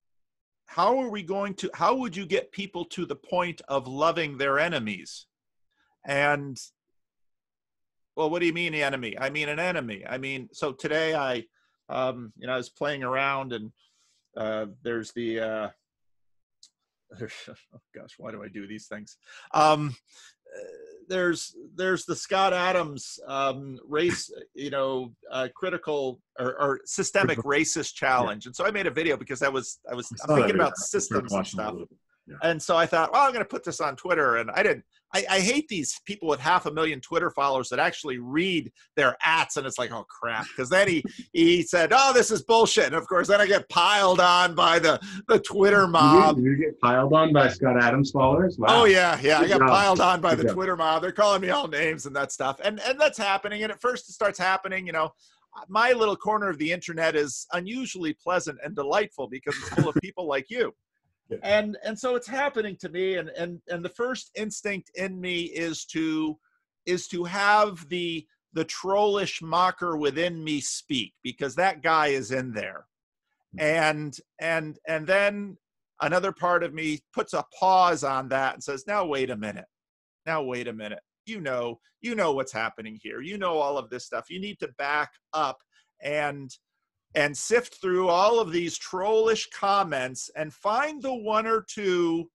how would you get people to the point of loving their enemies? And, well, what do you mean enemy? I mean, an enemy. I mean, so today I was playing around and there's the, oh gosh, why do I do these things? There's the Scott Adams race, critical or systemic racist challenge. And so I made a video because I'm thinking about systems and stuff. Yeah. And so I thought, well, I'm going to put this on Twitter. And I hate these people with 500,000 Twitter followers that actually read their ats, and it's like, oh crap. Because then he said, oh, this is bullshit. And of course, then I get piled on by the Twitter mob. You get piled on by Scott Adams followers? Wow. Oh yeah. I got piled on by the Twitter mob. They're calling me all names and that stuff. And that's happening. And at first it starts happening, you know. My little corner of the internet is unusually pleasant and delightful because it's full of people like you. And so it's happening to me, and the first instinct in me is to have the trollish mocker within me speak, because that guy is in there, and then another part of me puts a pause on that and says, now wait a minute, you know what's happening here, you know all of this stuff, you need to back up and sift through all of these trollish comments and find the one or two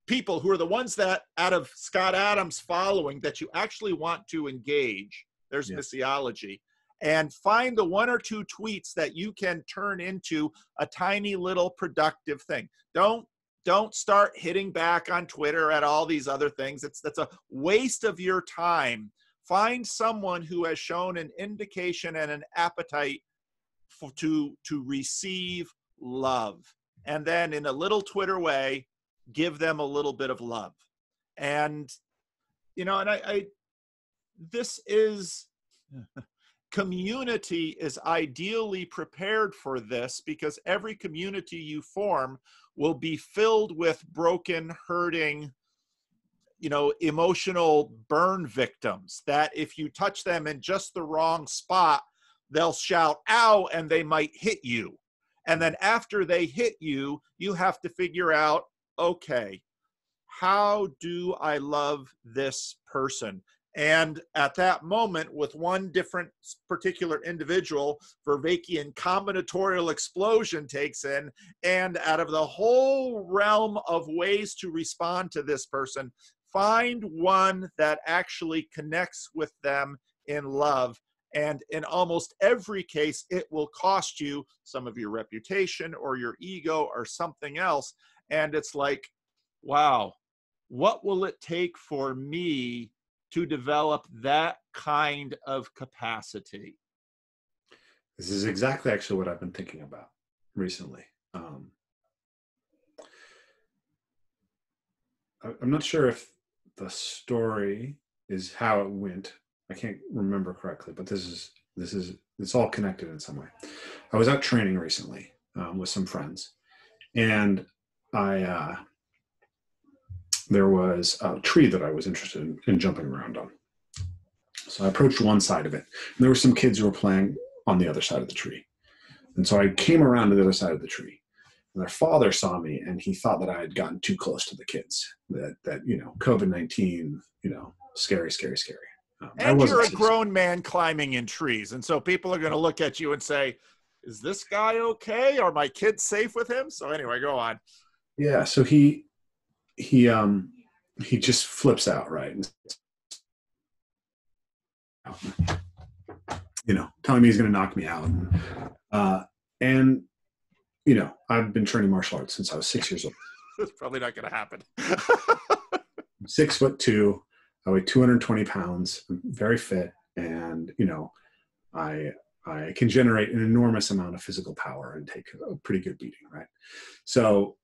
people who are the ones that out of Scott Adams' following that you actually want to engage. There's missiology. And find the one or two tweets that you can turn into a tiny little productive thing. Don't start hitting back on Twitter at all these other things. That's a waste of your time. Find someone who has shown an indication and an appetite to receive love, and then in a little Twitter way, give them a little bit of love. And, you know, and this is, community is ideally prepared for this, because every community you form will be filled with broken, hurting, you know, emotional burn victims that if you touch them in just the wrong spot, they'll shout, ow, and they might hit you. And then after they hit you, you have to figure out, okay, how do I love this person? And at that moment, with one different particular individual, Vervaeke combinatorial explosion takes in, and out of the whole realm of ways to respond to this person, find one that actually connects with them in love, And in almost every case, it will cost you some of your reputation or your ego or something else. And it's like, wow, what will it take for me to develop that kind of capacity? This is exactly actually what I've been thinking about recently. I'm not sure if the story is how it went. I can't remember correctly, but it's all connected in some way. I was out training recently with some friends, and there was a tree that I was interested in jumping around on. So I approached one side of it, and there were some kids who were playing on the other side of the tree. And so I came around to the other side of the tree. And their father saw me, and he thought that I had gotten too close to the kids. That COVID-19, scary, scary, scary. And you're a grown man climbing in trees, and so people are going to look at you and say, "Is this guy okay? Are my kids safe with him?" So anyway, go on. Yeah. So he just flips out, right? Telling me he's going to knock me out, and I've been training martial arts since I was 6 years old. It's probably not going to happen. I'm 6'2". I weigh 220 pounds. I'm very fit, and I can generate an enormous amount of physical power and take a pretty good beating, right? So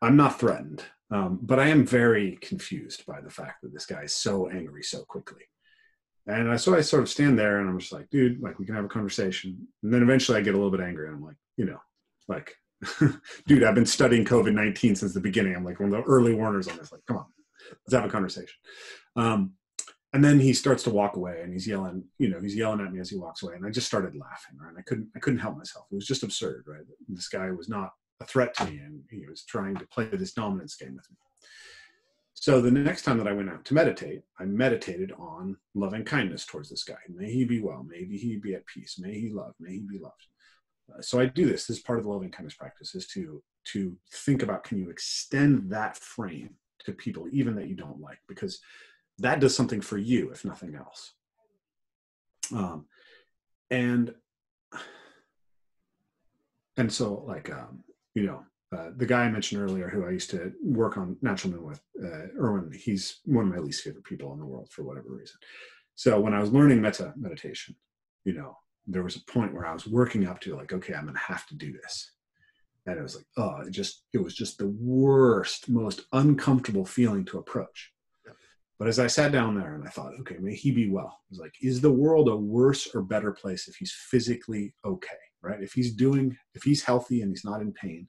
I'm not threatened, but I am very confused by the fact that this guy is so angry so quickly. And so I sort of stand there, and I'm just like, dude, like, we can have a conversation. And then eventually I get a little bit angry, and I'm like, dude, I've been studying COVID-19 since the beginning. I'm like one of the early warners on this. Like, come on, let's have a conversation. And then he starts to walk away, and he's yelling at me as he walks away. And I just started laughing, right? I couldn't help myself. It was just absurd, right? This guy was not a threat to me, and he was trying to play this dominance game with me. So the next time that I went out to meditate, I meditated on loving kindness towards this guy. May he be well. May he be at peace. May he love. May he be loved. So I do this. This is part of the loving kindness practice, is to think about, can you extend that frame to people, even that you don't like, because that does something for you, if nothing else. And so, like, the guy I mentioned earlier, who I used to work on Natural Moon with, Erwin, he's one of my least favorite people in the world for whatever reason. So when I was learning meditation, there was a point where I was working up to, like, okay, I'm going to have to do this. And it was like, it was just the worst, most uncomfortable feeling to approach. Yeah. But as I sat down there and I thought, okay, may he be well. I was like, is the world a worse or better place if he's physically okay, right? If he's healthy and he's not in pain,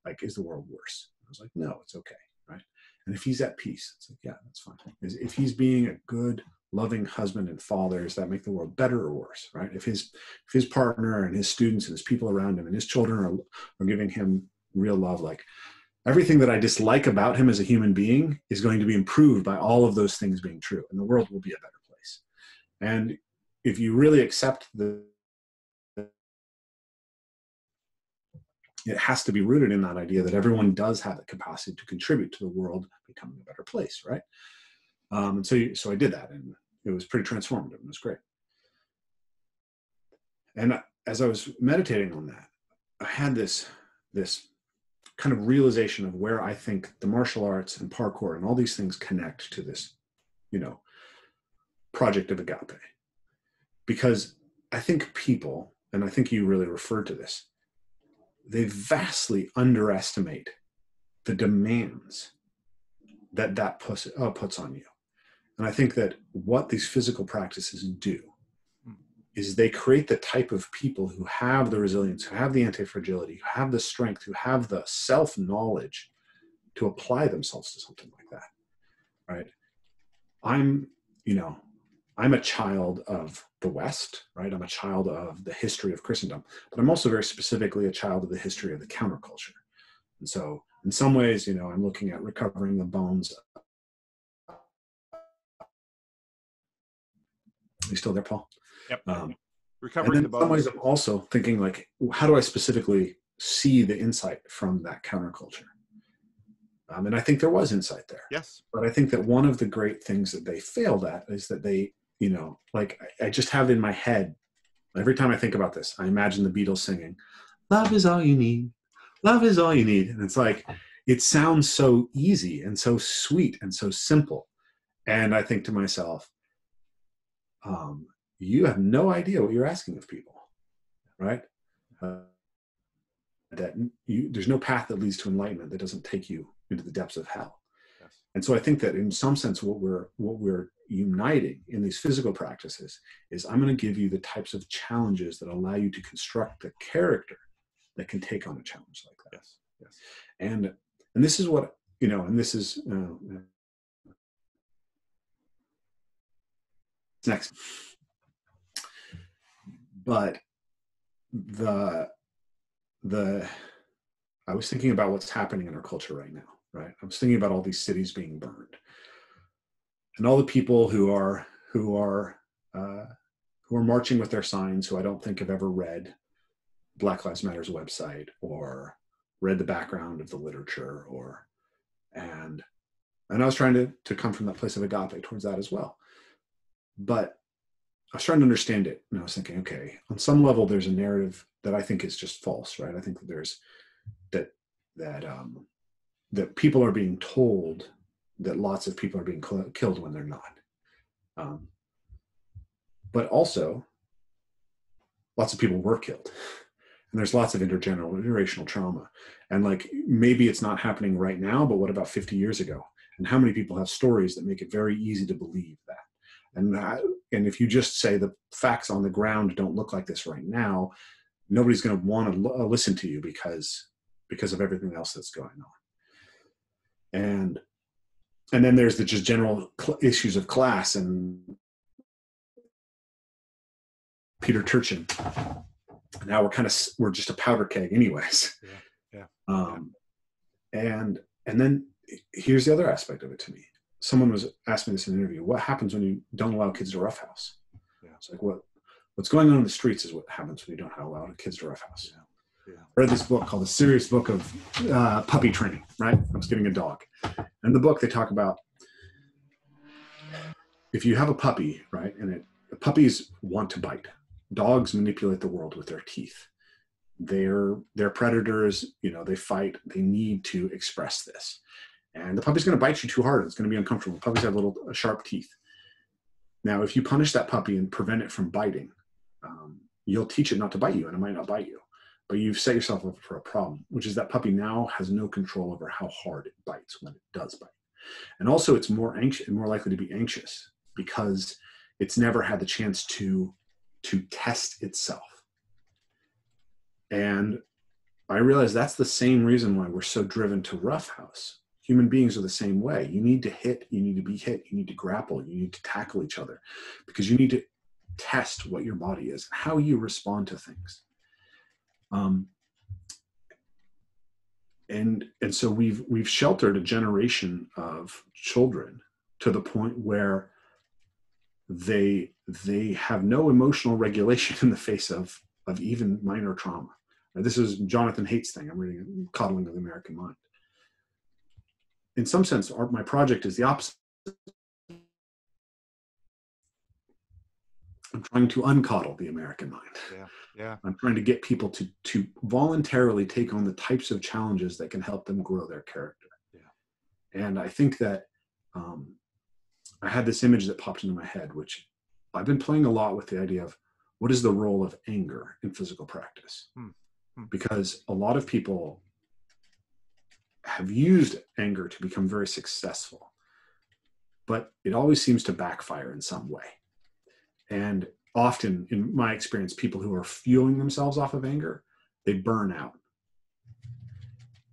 like, is the world worse? I was like, no, it's okay, right? And if he's at peace, it's like, yeah, that's fine. If he's being a good, loving husband and father, does that make the world better or worse, right? If his partner and his students and his people around him and his children are giving him real love, like, everything that I dislike about him as a human being is going to be improved by all of those things being true, and the world will be a better place. And if you really accept it has to be rooted in that idea that everyone does have the capacity to contribute to the world becoming a better place, right? And so I did that, and it was pretty transformative. It was great. And as I was meditating on that, I had this kind of realization of where I think the martial arts and parkour and all these things connect to this, project of Agape. Because I think people, and I think you really referred to this, they vastly underestimate the demands that puts on you. And I think that what these physical practices do is they create the type of people who have the resilience, who have the anti-fragility, who have the strength, who have the self-knowledge to apply themselves to something like that, right? I'm a child of the West, right? I'm a child of the history of Christendom, but I'm also very specifically a child of the history of the counterculture. And so in some ways, I'm looking at recovering the bones. Are you still there, Paul? Yep. Recovering the bones. In some ways, I'm also thinking, like, how do I specifically see the insight from that counterculture? And I think there was insight there. Yes. But I think that one of the great things that they failed at is that they, like, I just have in my head Every time I think about this, I imagine the Beatles singing, "Love is all you need. Love is all you need." And it's like, it sounds so easy and so sweet and so simple. And I think to myself, you have no idea what you're asking of people, right? There's no path that leads to enlightenment that doesn't take you into the depths of hell. Yes. And so I think that in some sense, what we're uniting in these physical practices is, I'm going to give you the types of challenges that allow you to construct the character that can take on a challenge like that. Yes. Yes. And this is what, and this is next. But I was thinking about what's happening in our culture right now, right? I was thinking about all these cities being burned, and all the people who are marching with their signs, who I don't think have ever read Black Lives Matter's website or read the background of the literature, and I was trying to come from that place of agape towards that as well. But I was trying to understand it, and I was thinking, okay, on some level, there's a narrative that I think is just false, right? I think that there's that people are being told that lots of people are being killed when they're not. But also, lots of people were killed, and there's lots of intergenerational trauma. And like, maybe it's not happening right now, but what about 50 years ago? And how many people have stories that make it very easy to believe that? And if you just say the facts on the ground don't look like this right now, nobody's going to want to listen to you because of everything else that's going on. And then there's the just general issues of class and Peter Turchin. Now we're just a powder keg anyways. Yeah. And then here's the other aspect of it to me. Someone was asking me this in an interview: what happens when you don't allow kids to roughhouse? Yeah. It's like, what's going on in the streets is what happens when you don't allow kids to roughhouse. Yeah. I read this book called The Serious Book of Puppy Training, right? I was getting a dog. And in the book, they talk about, if you have a puppy, right, and puppies want to bite. Dogs manipulate the world with their teeth. They're predators, they fight, they need to express this. And the puppy's going to bite you too hard. It's going to be uncomfortable. Puppies have little sharp teeth. Now, if you punish that puppy and prevent it from biting, you'll teach it not to bite you, and it might not bite you. But you've set yourself up for a problem, which is that puppy now has no control over how hard it bites when it does bite. And also, it's more anxious and more likely to be anxious because it's never had the chance to test itself. And I realize that's the same reason why we're so driven to roughhouse. Human beings are the same way. You need to hit, you need to be hit, you need to grapple, you need to tackle each other, because you need to test what your body is, how you respond to things. And so we've sheltered a generation of children to the point where they have no emotional regulation in the face of even minor trauma. Now, this is Jonathan Haidt's thing. I'm reading Coddling of the American Mind. In some sense, my project is the opposite. I'm trying to uncoddle the American mind. Yeah. I'm trying to get people to voluntarily take on the types of challenges that can help them grow their character. Yeah. And I think that I had this image that popped into my head, which I've been playing a lot with the idea of what is the role of anger in physical practice? Because a lot of people have used anger to become very successful, but it always seems to backfire in some way. And often, in my experience, people who are fueling themselves off of anger, they burn out.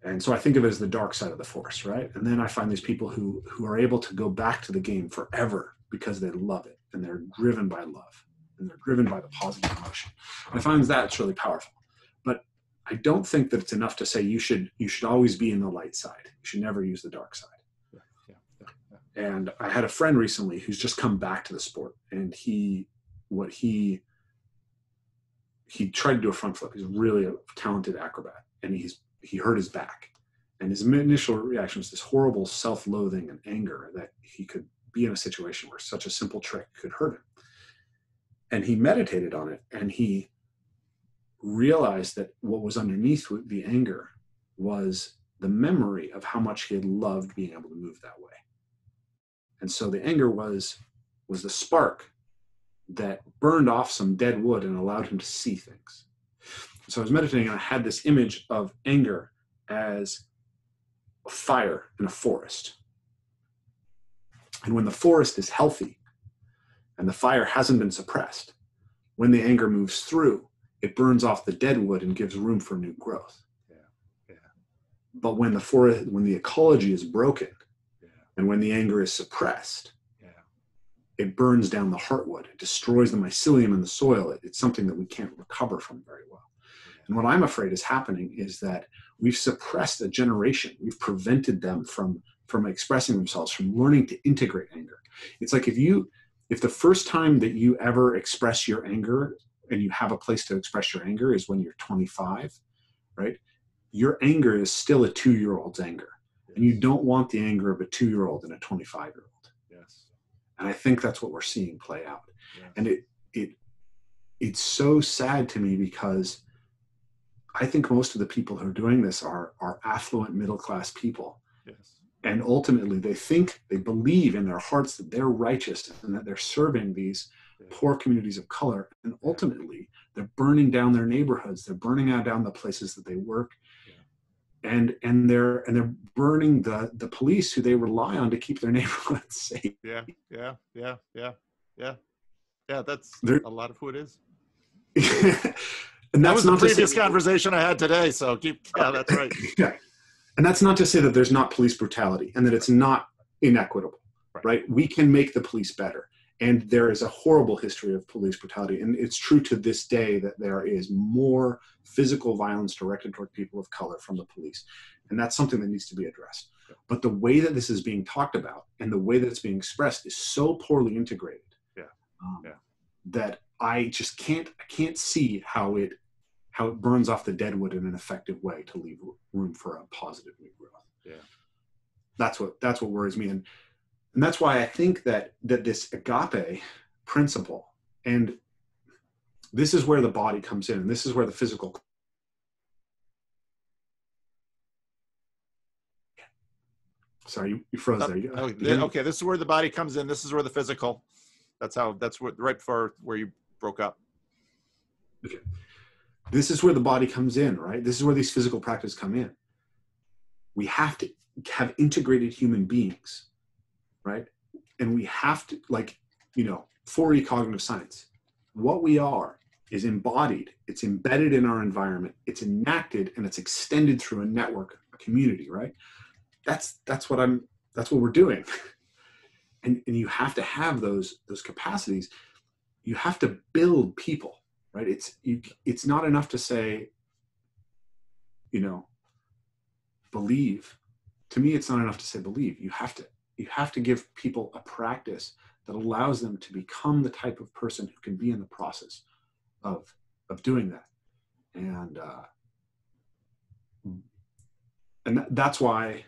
And so I think of it as the dark side of the force, right? And then I find these people who are able to go back to the game forever because they love it, and they're driven by love, and they're driven by the positive emotion. I find that it's really powerful. But I don't think that it's enough to say you should always be in the light side. You should never use the dark side. Yeah. And I had a friend recently who's just come back to the sport, and he tried to do a front flip. He's really a talented acrobat, and he hurt his back. And his initial reaction was this horrible self-loathing and anger that he could be in a situation where such a simple trick could hurt him. And he meditated on it, and he realized that what was underneath the anger was the memory of how much he had loved being able to move that way. And so the anger was the spark that burned off some dead wood and allowed him to see things. So I was meditating, and I had this image of anger as a fire in a forest. And when the forest is healthy and the fire hasn't been suppressed, when the anger moves through, it burns off the dead wood and gives room for new growth. Yeah. But when the ecology is broken, and when the anger is suppressed, it burns down the heartwood. It destroys the mycelium in the soil. It's something that we can't recover from very well. And what I'm afraid is happening is that we've suppressed a generation. We've prevented them from expressing themselves, from learning to integrate anger. It's like if the first time that you ever express your anger and you have a place to express your anger is when you're 25, right? Your anger is still a 2-year-old's anger. And you don't want the anger of a 2-year-old and a 25-year-old. Yes. And I think that's what we're seeing play out. Yes. And it's so sad to me, because I think most of the people who are doing this are affluent middle-class people. Yes. And ultimately they believe in their hearts that they're righteous and that they're serving these poor communities of color. And ultimately they're burning down their neighborhoods. They're burning down the places that they work. And they're burning the police who they rely on to keep their neighborhoods safe. Yeah. That's a lot of who it is. And that was the previous conversation I had today. So that's right. Yeah. And that's not to say that there's not police brutality and that it's not inequitable, right? We can make the police better. And there is a horrible history of police brutality. And it's true to this day that there is more physical violence directed toward people of color from the police. And that's something that needs to be addressed. But the way that this is being talked about and the way that it's being expressed is so poorly integrated that I just can't see how it burns off the deadwood in an effective way to leave room for a positive new growth. Yeah. That's what worries me. And that's why I think that this agape principle, and this is where the body comes in, and this is where the physical. Sorry, you froze there. Okay, this is where the body comes in. This is where the physical. That's right before where you broke up. Okay. This is where the body comes in, right? This is where these physical practices come in. We have to have integrated human beings, right? And we have to, 4E cognitive science. What we are is embodied, it's embedded in our environment, it's enacted, and it's extended through a network, a community, right? That's what we're doing. And you have to have those capacities. You have to build people, right? It's not enough to say, believe. To me, it's not enough to say believe. You have to give people a practice that allows them to become the type of person who can be in the process of doing that. And that's why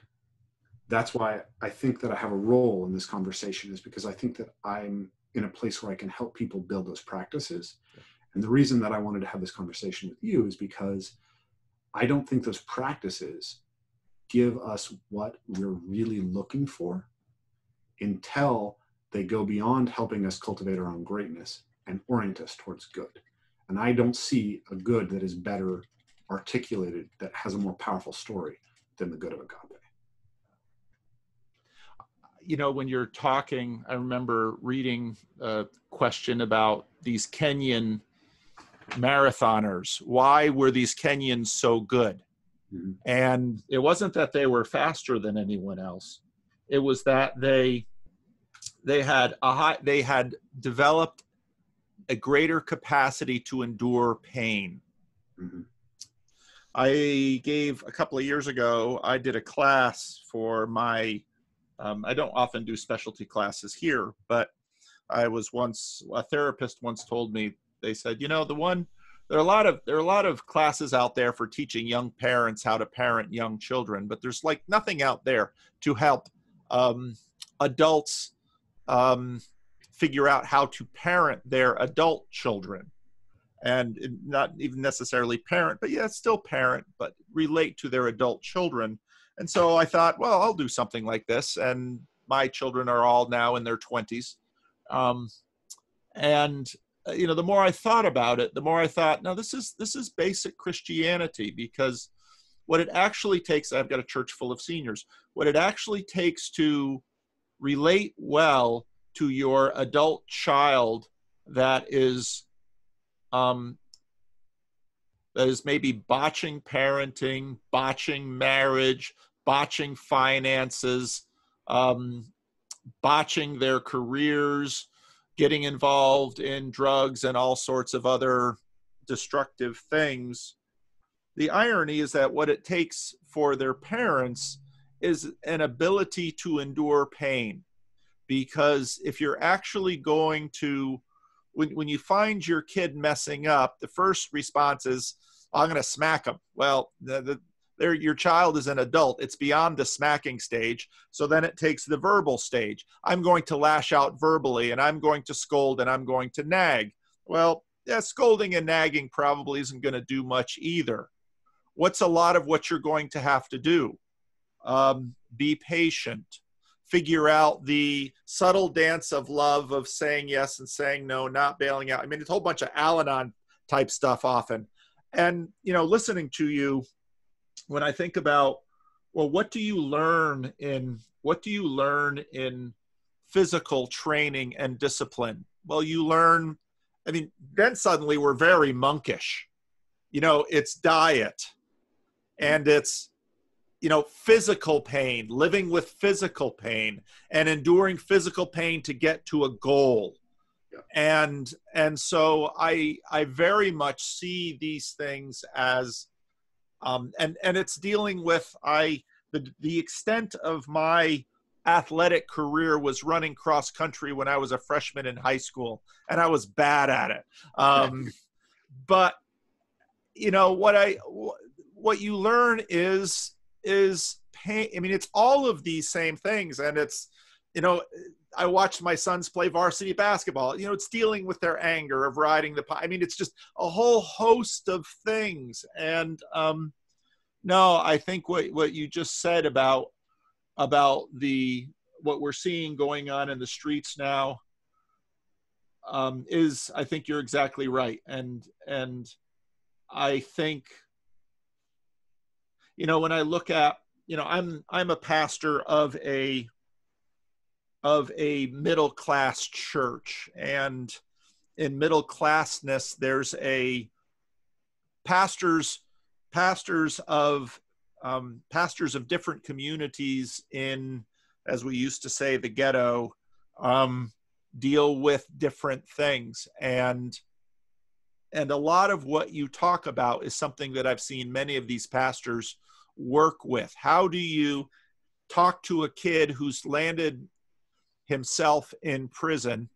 I think that I have a role in this conversation, is because I think that I'm in a place where I can help people build those practices. And the reason that I wanted to have this conversation with you is because I don't think those practices give us what we're really looking for until they go beyond helping us cultivate our own greatness and orient us towards good. And I don't see a good that is better articulated, that has a more powerful story than the good of agape. When you're talking, I remember reading a question about these Kenyan marathoners. Why were these Kenyans so good? Mm-hmm. And it wasn't that they were faster than anyone else. It was that they had developed a greater capacity to endure pain. Mm-hmm. A couple of years ago, I did a class for my, I don't often do specialty classes here, but a therapist once told me, they said, there are a lot of classes out there for teaching young parents how to parent young children, but there's nothing out there to help adults figure out how to parent their adult children, and not even necessarily parent, but yeah, still parent, but relate to their adult children. And so I thought, well, I'll do something like this. And my children are all now in their 20s. The more I thought about it, the more I thought, no, this is basic Christianity, because what it actually takes, I've got a church full of seniors, what it actually takes to relate well to your adult child that is maybe botching parenting, botching marriage, botching finances, botching their careers, getting involved in drugs and all sorts of other destructive things. The irony is that what it takes for their parents is an ability to endure pain. Because if you're actually going to, when you find your kid messing up, the first response is, I'm going to smack them. Well, your child is an adult. It's beyond the smacking stage. So then it takes the verbal stage. I'm going to lash out verbally, and I'm going to scold, and I'm going to nag. Well, yeah, scolding and nagging probably isn't going to do much either. What's a lot of what you're going to have to do? Be patient. Figure out the subtle dance of love of saying yes and saying no, not bailing out. I mean, it's a whole bunch of Al-Anon type stuff often. And, listening to you, when I think about, well, what do you learn in physical training and discipline? Well, you learn, then suddenly we're very monkish. It's diet, and it's, physical pain, living with physical pain and enduring physical pain to get to a goal. Yeah. And so I very much see these things as, and it's dealing with, the extent of my athletic career was running cross country when I was a freshman in high school, and I was bad at it. But what you learn is pain. It's all of these same things. And it's, I watched my sons play varsity basketball. It's dealing with their anger of riding the it's just a whole host of things. And no, I think what you just said about what we're seeing going on in the streets now is, I think you're exactly right. And I think, when I look at, I'm a pastor of a middle-class church, and in middle classness, there's pastors of different communities in, as we used to say, the ghetto, deal with different things. And a lot of what you talk about is something that I've seen many of these pastors work with. How do you talk to a kid who's landed himself in prison,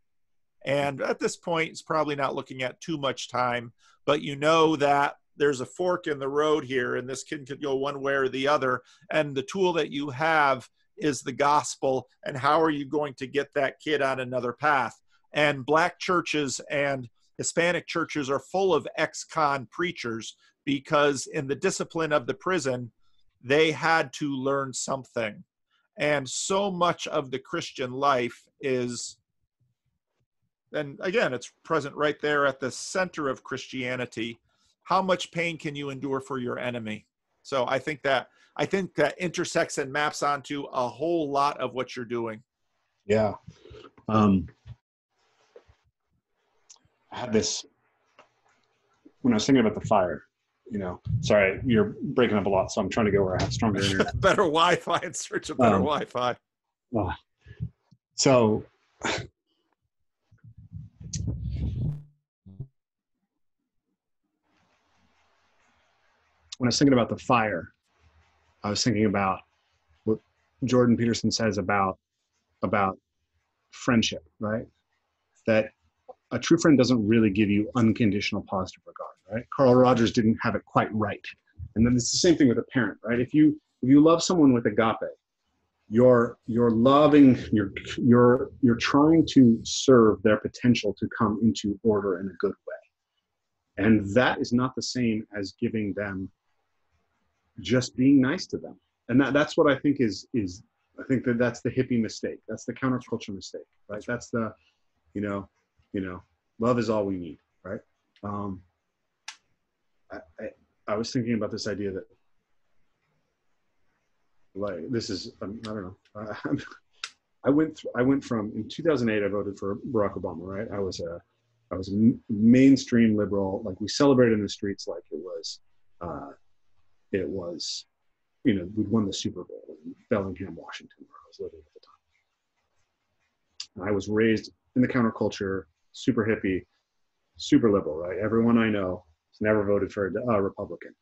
and at this point he's probably not looking at too much time, but that there's a fork in the road here, and this kid could go one way or the other, and the tool that you have is the gospel, and how are you going to get that kid on another path? And Black churches and Hispanic churches are full of ex-con preachers, because in the discipline of the prison, they had to learn something. And so much of the Christian life is, and again, it's present right there at the center of Christianity. How much pain can you endure for your enemy? So I think that intersects and maps onto a whole lot of what you're doing. Yeah. I had this, when I was thinking about the fire, sorry, you're breaking up a lot, so I'm trying to go where I have stronger internet. Better Wi-Fi, in search of better Wi-Fi. So when I was thinking about the fire, I was thinking about what Jordan Peterson says about friendship, right? That a true friend doesn't really give you unconditional positive regard, right? Carl Rogers didn't have it quite right. And then it's the same thing with a parent, right? If you love someone with agape, you're loving, you're trying to serve their potential to come into order in a good way. And that is not the same as giving them just being nice to them. And that's what I think is I think that's the hippie mistake. That's the counterculture mistake, right? That's the, you know, love is all we need, right? I was thinking about this idea that, like, this is, I don't know. I went from, in 2008, I voted for Barack Obama, right? I was a mainstream liberal. Like, we celebrated in the streets like it was, we'd won the Super Bowl in Bellingham, Washington, where I was living at the time. And I was raised in the counterculture, super hippie, super liberal, right? Everyone I know has never voted for a Republican.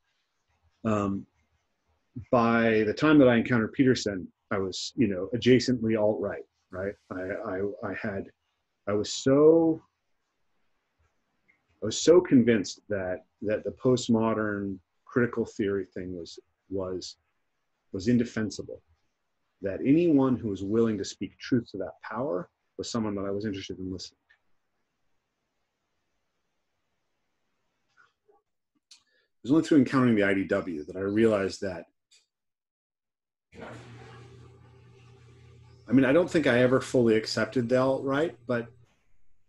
By the time that I encountered Peterson, I was, adjacently alt-right, right? I was so convinced that the postmodern critical theory thing was indefensible, that anyone who was willing to speak truth to that power was someone that I was interested in listening to. It was only through encountering the IDW that I realized that, I mean, I don't think I ever fully accepted the alt-right, but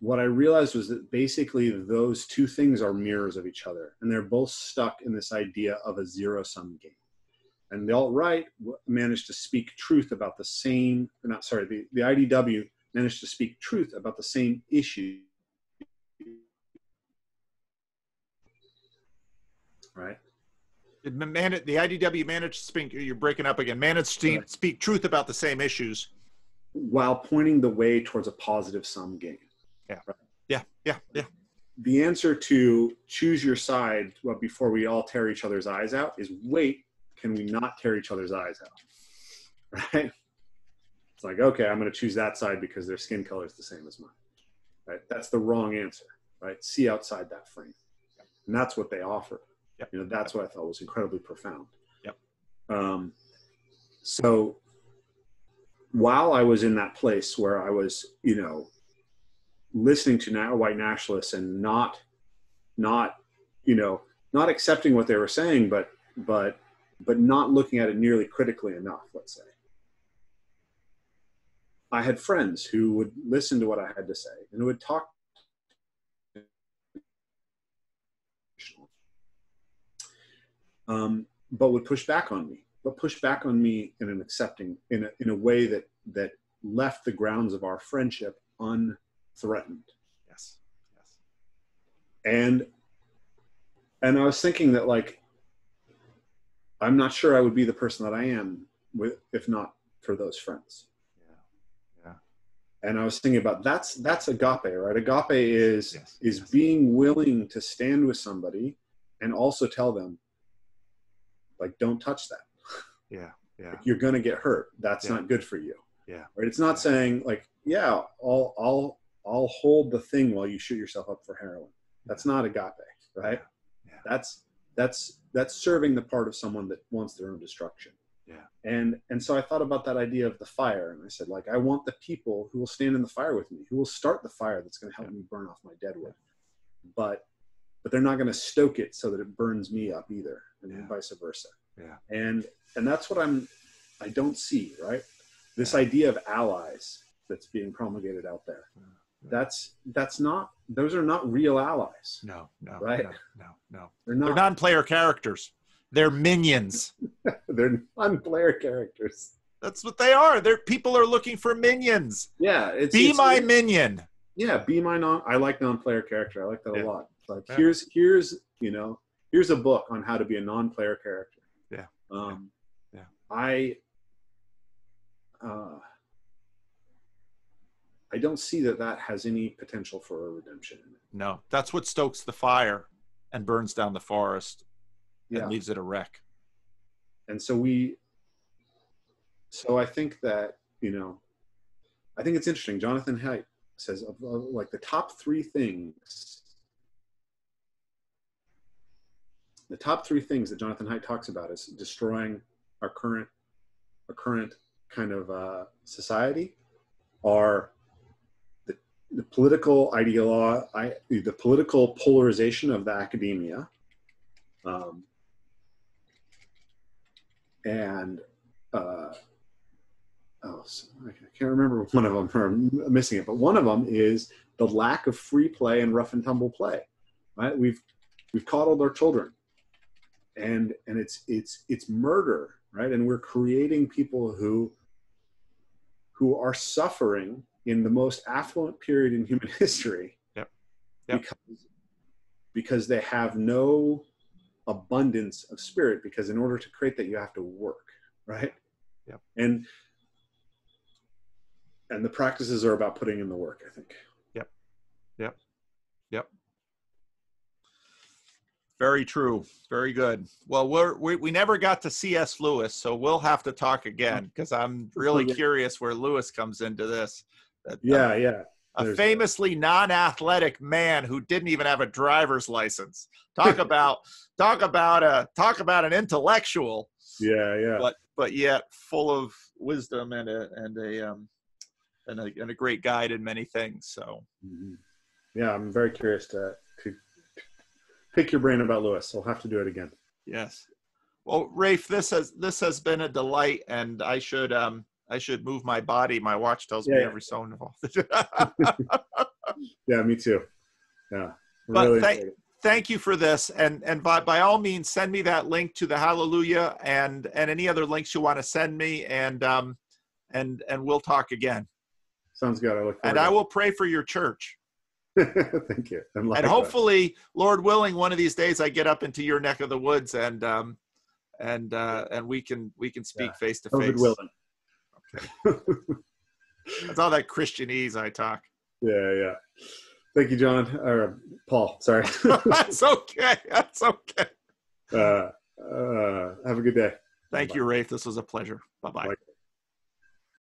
what I realized was that basically those two things are mirrors of each other, and they're both stuck in this idea of a zero-sum game. And the alt-right managed to speak truth about the same, the IDW managed to speak truth about the same issue, right? The IDW managed to speak, you're breaking up again, managed to speak truth about the same issues, while pointing the way towards a positive sum game. Yeah. Right? Yeah. The answer to choose your side before we all tear each other's eyes out is, wait, can we not tear each other's eyes out? Right? It's like, okay, I'm going to choose that side because their skin color is the same as mine. Right? That's the wrong answer. Right? See outside that frame. And that's what they offer. Yep. That's what I thought was incredibly profound. Yep. So while I was in that place where I was, listening to white nationalists and not accepting what they were saying, but not looking at it nearly critically enough, let's say, I had friends who would listen to what I had to say and who would talk, but would push back on me, in an accepting, in a way that left the grounds of our friendship unthreatened. Yes. And I was thinking that, like, I'm not sure I would be the person that I am if not for those friends. Yeah. And I was thinking about that's agape, right? Agape is being willing to stand with somebody and also tell them, like, don't touch that. Yeah. Like, you're gonna get hurt. That's not good for you. Yeah. Right. It's not saying, like, yeah, I'll hold the thing while you shoot yourself up for heroin. That's not agape, right? Yeah. That's serving the part of someone that wants their own destruction. Yeah. And so I thought about that idea of the fire, and I said, like, I want the people who will stand in the fire with me, who will start the fire that's going to help me burn off my dead wood. But they're not going to stoke it so that it burns me up either, and vice versa. Yeah. And that's what I don't see, right? This idea of allies that's being promulgated out there. That's not, those are not real allies. No, right? No. They're not. They're non-player characters. They're minions. They're non-player characters. That's what they are. People are looking for minions. Yeah. Be my minion. Yeah. Be my I like non-player character. I like that a lot. Like, Yeah. here's a book on how to be a non-player character. Yeah. I don't see that has any potential for a redemption in it. No, that's what stokes the fire and burns down the forest and leaves it a wreck. And so I think that, I think it's interesting. Jonathan Haidt says, of like the top three things that Jonathan Haidt talks about is destroying our current kind of society are the political the political polarization of the academia, and I can't remember one of them, or I'm missing it, but one of them is the lack of free play and rough and tumble play. Right? We've coddled our children, and it's murder, right? And we're creating people who are suffering in the most affluent period in human history. Yep. Because they have no abundance of spirit, because in order to create that, you have to work, right? Yep. And the practices are about putting in the work, I think. Yep. Very true. Very good. Well, we never got to C.S. Lewis, so we'll have to talk again, because I'm really curious where Lewis comes into this. A famously non-athletic man who didn't even have a driver's license. Talk about an intellectual. Yeah. But yet full of wisdom and a great guide in many things. So. Yeah, I'm very curious to pick your brain about Lewis. I'll have to do it again. Yes. Well, Rafe, this has been a delight, and I should move my body. My watch tells me every so often. Yeah, me too. Yeah. But thank you for this, and by all means, send me that link to the Hallelujah and any other links you want to send me, and we'll talk again. Sounds good. I look forward. And I will pray for your church. Thank you. And hopefully, Lord willing, one of these days I get up into your neck of the woods, and we can speak face to face. Willing. Okay. That's all that Christianese I talk. Yeah. Thank you, John. Or Paul. Sorry. That's okay. Have a good day. Thank you, Rafe. This was a pleasure. Bye-bye.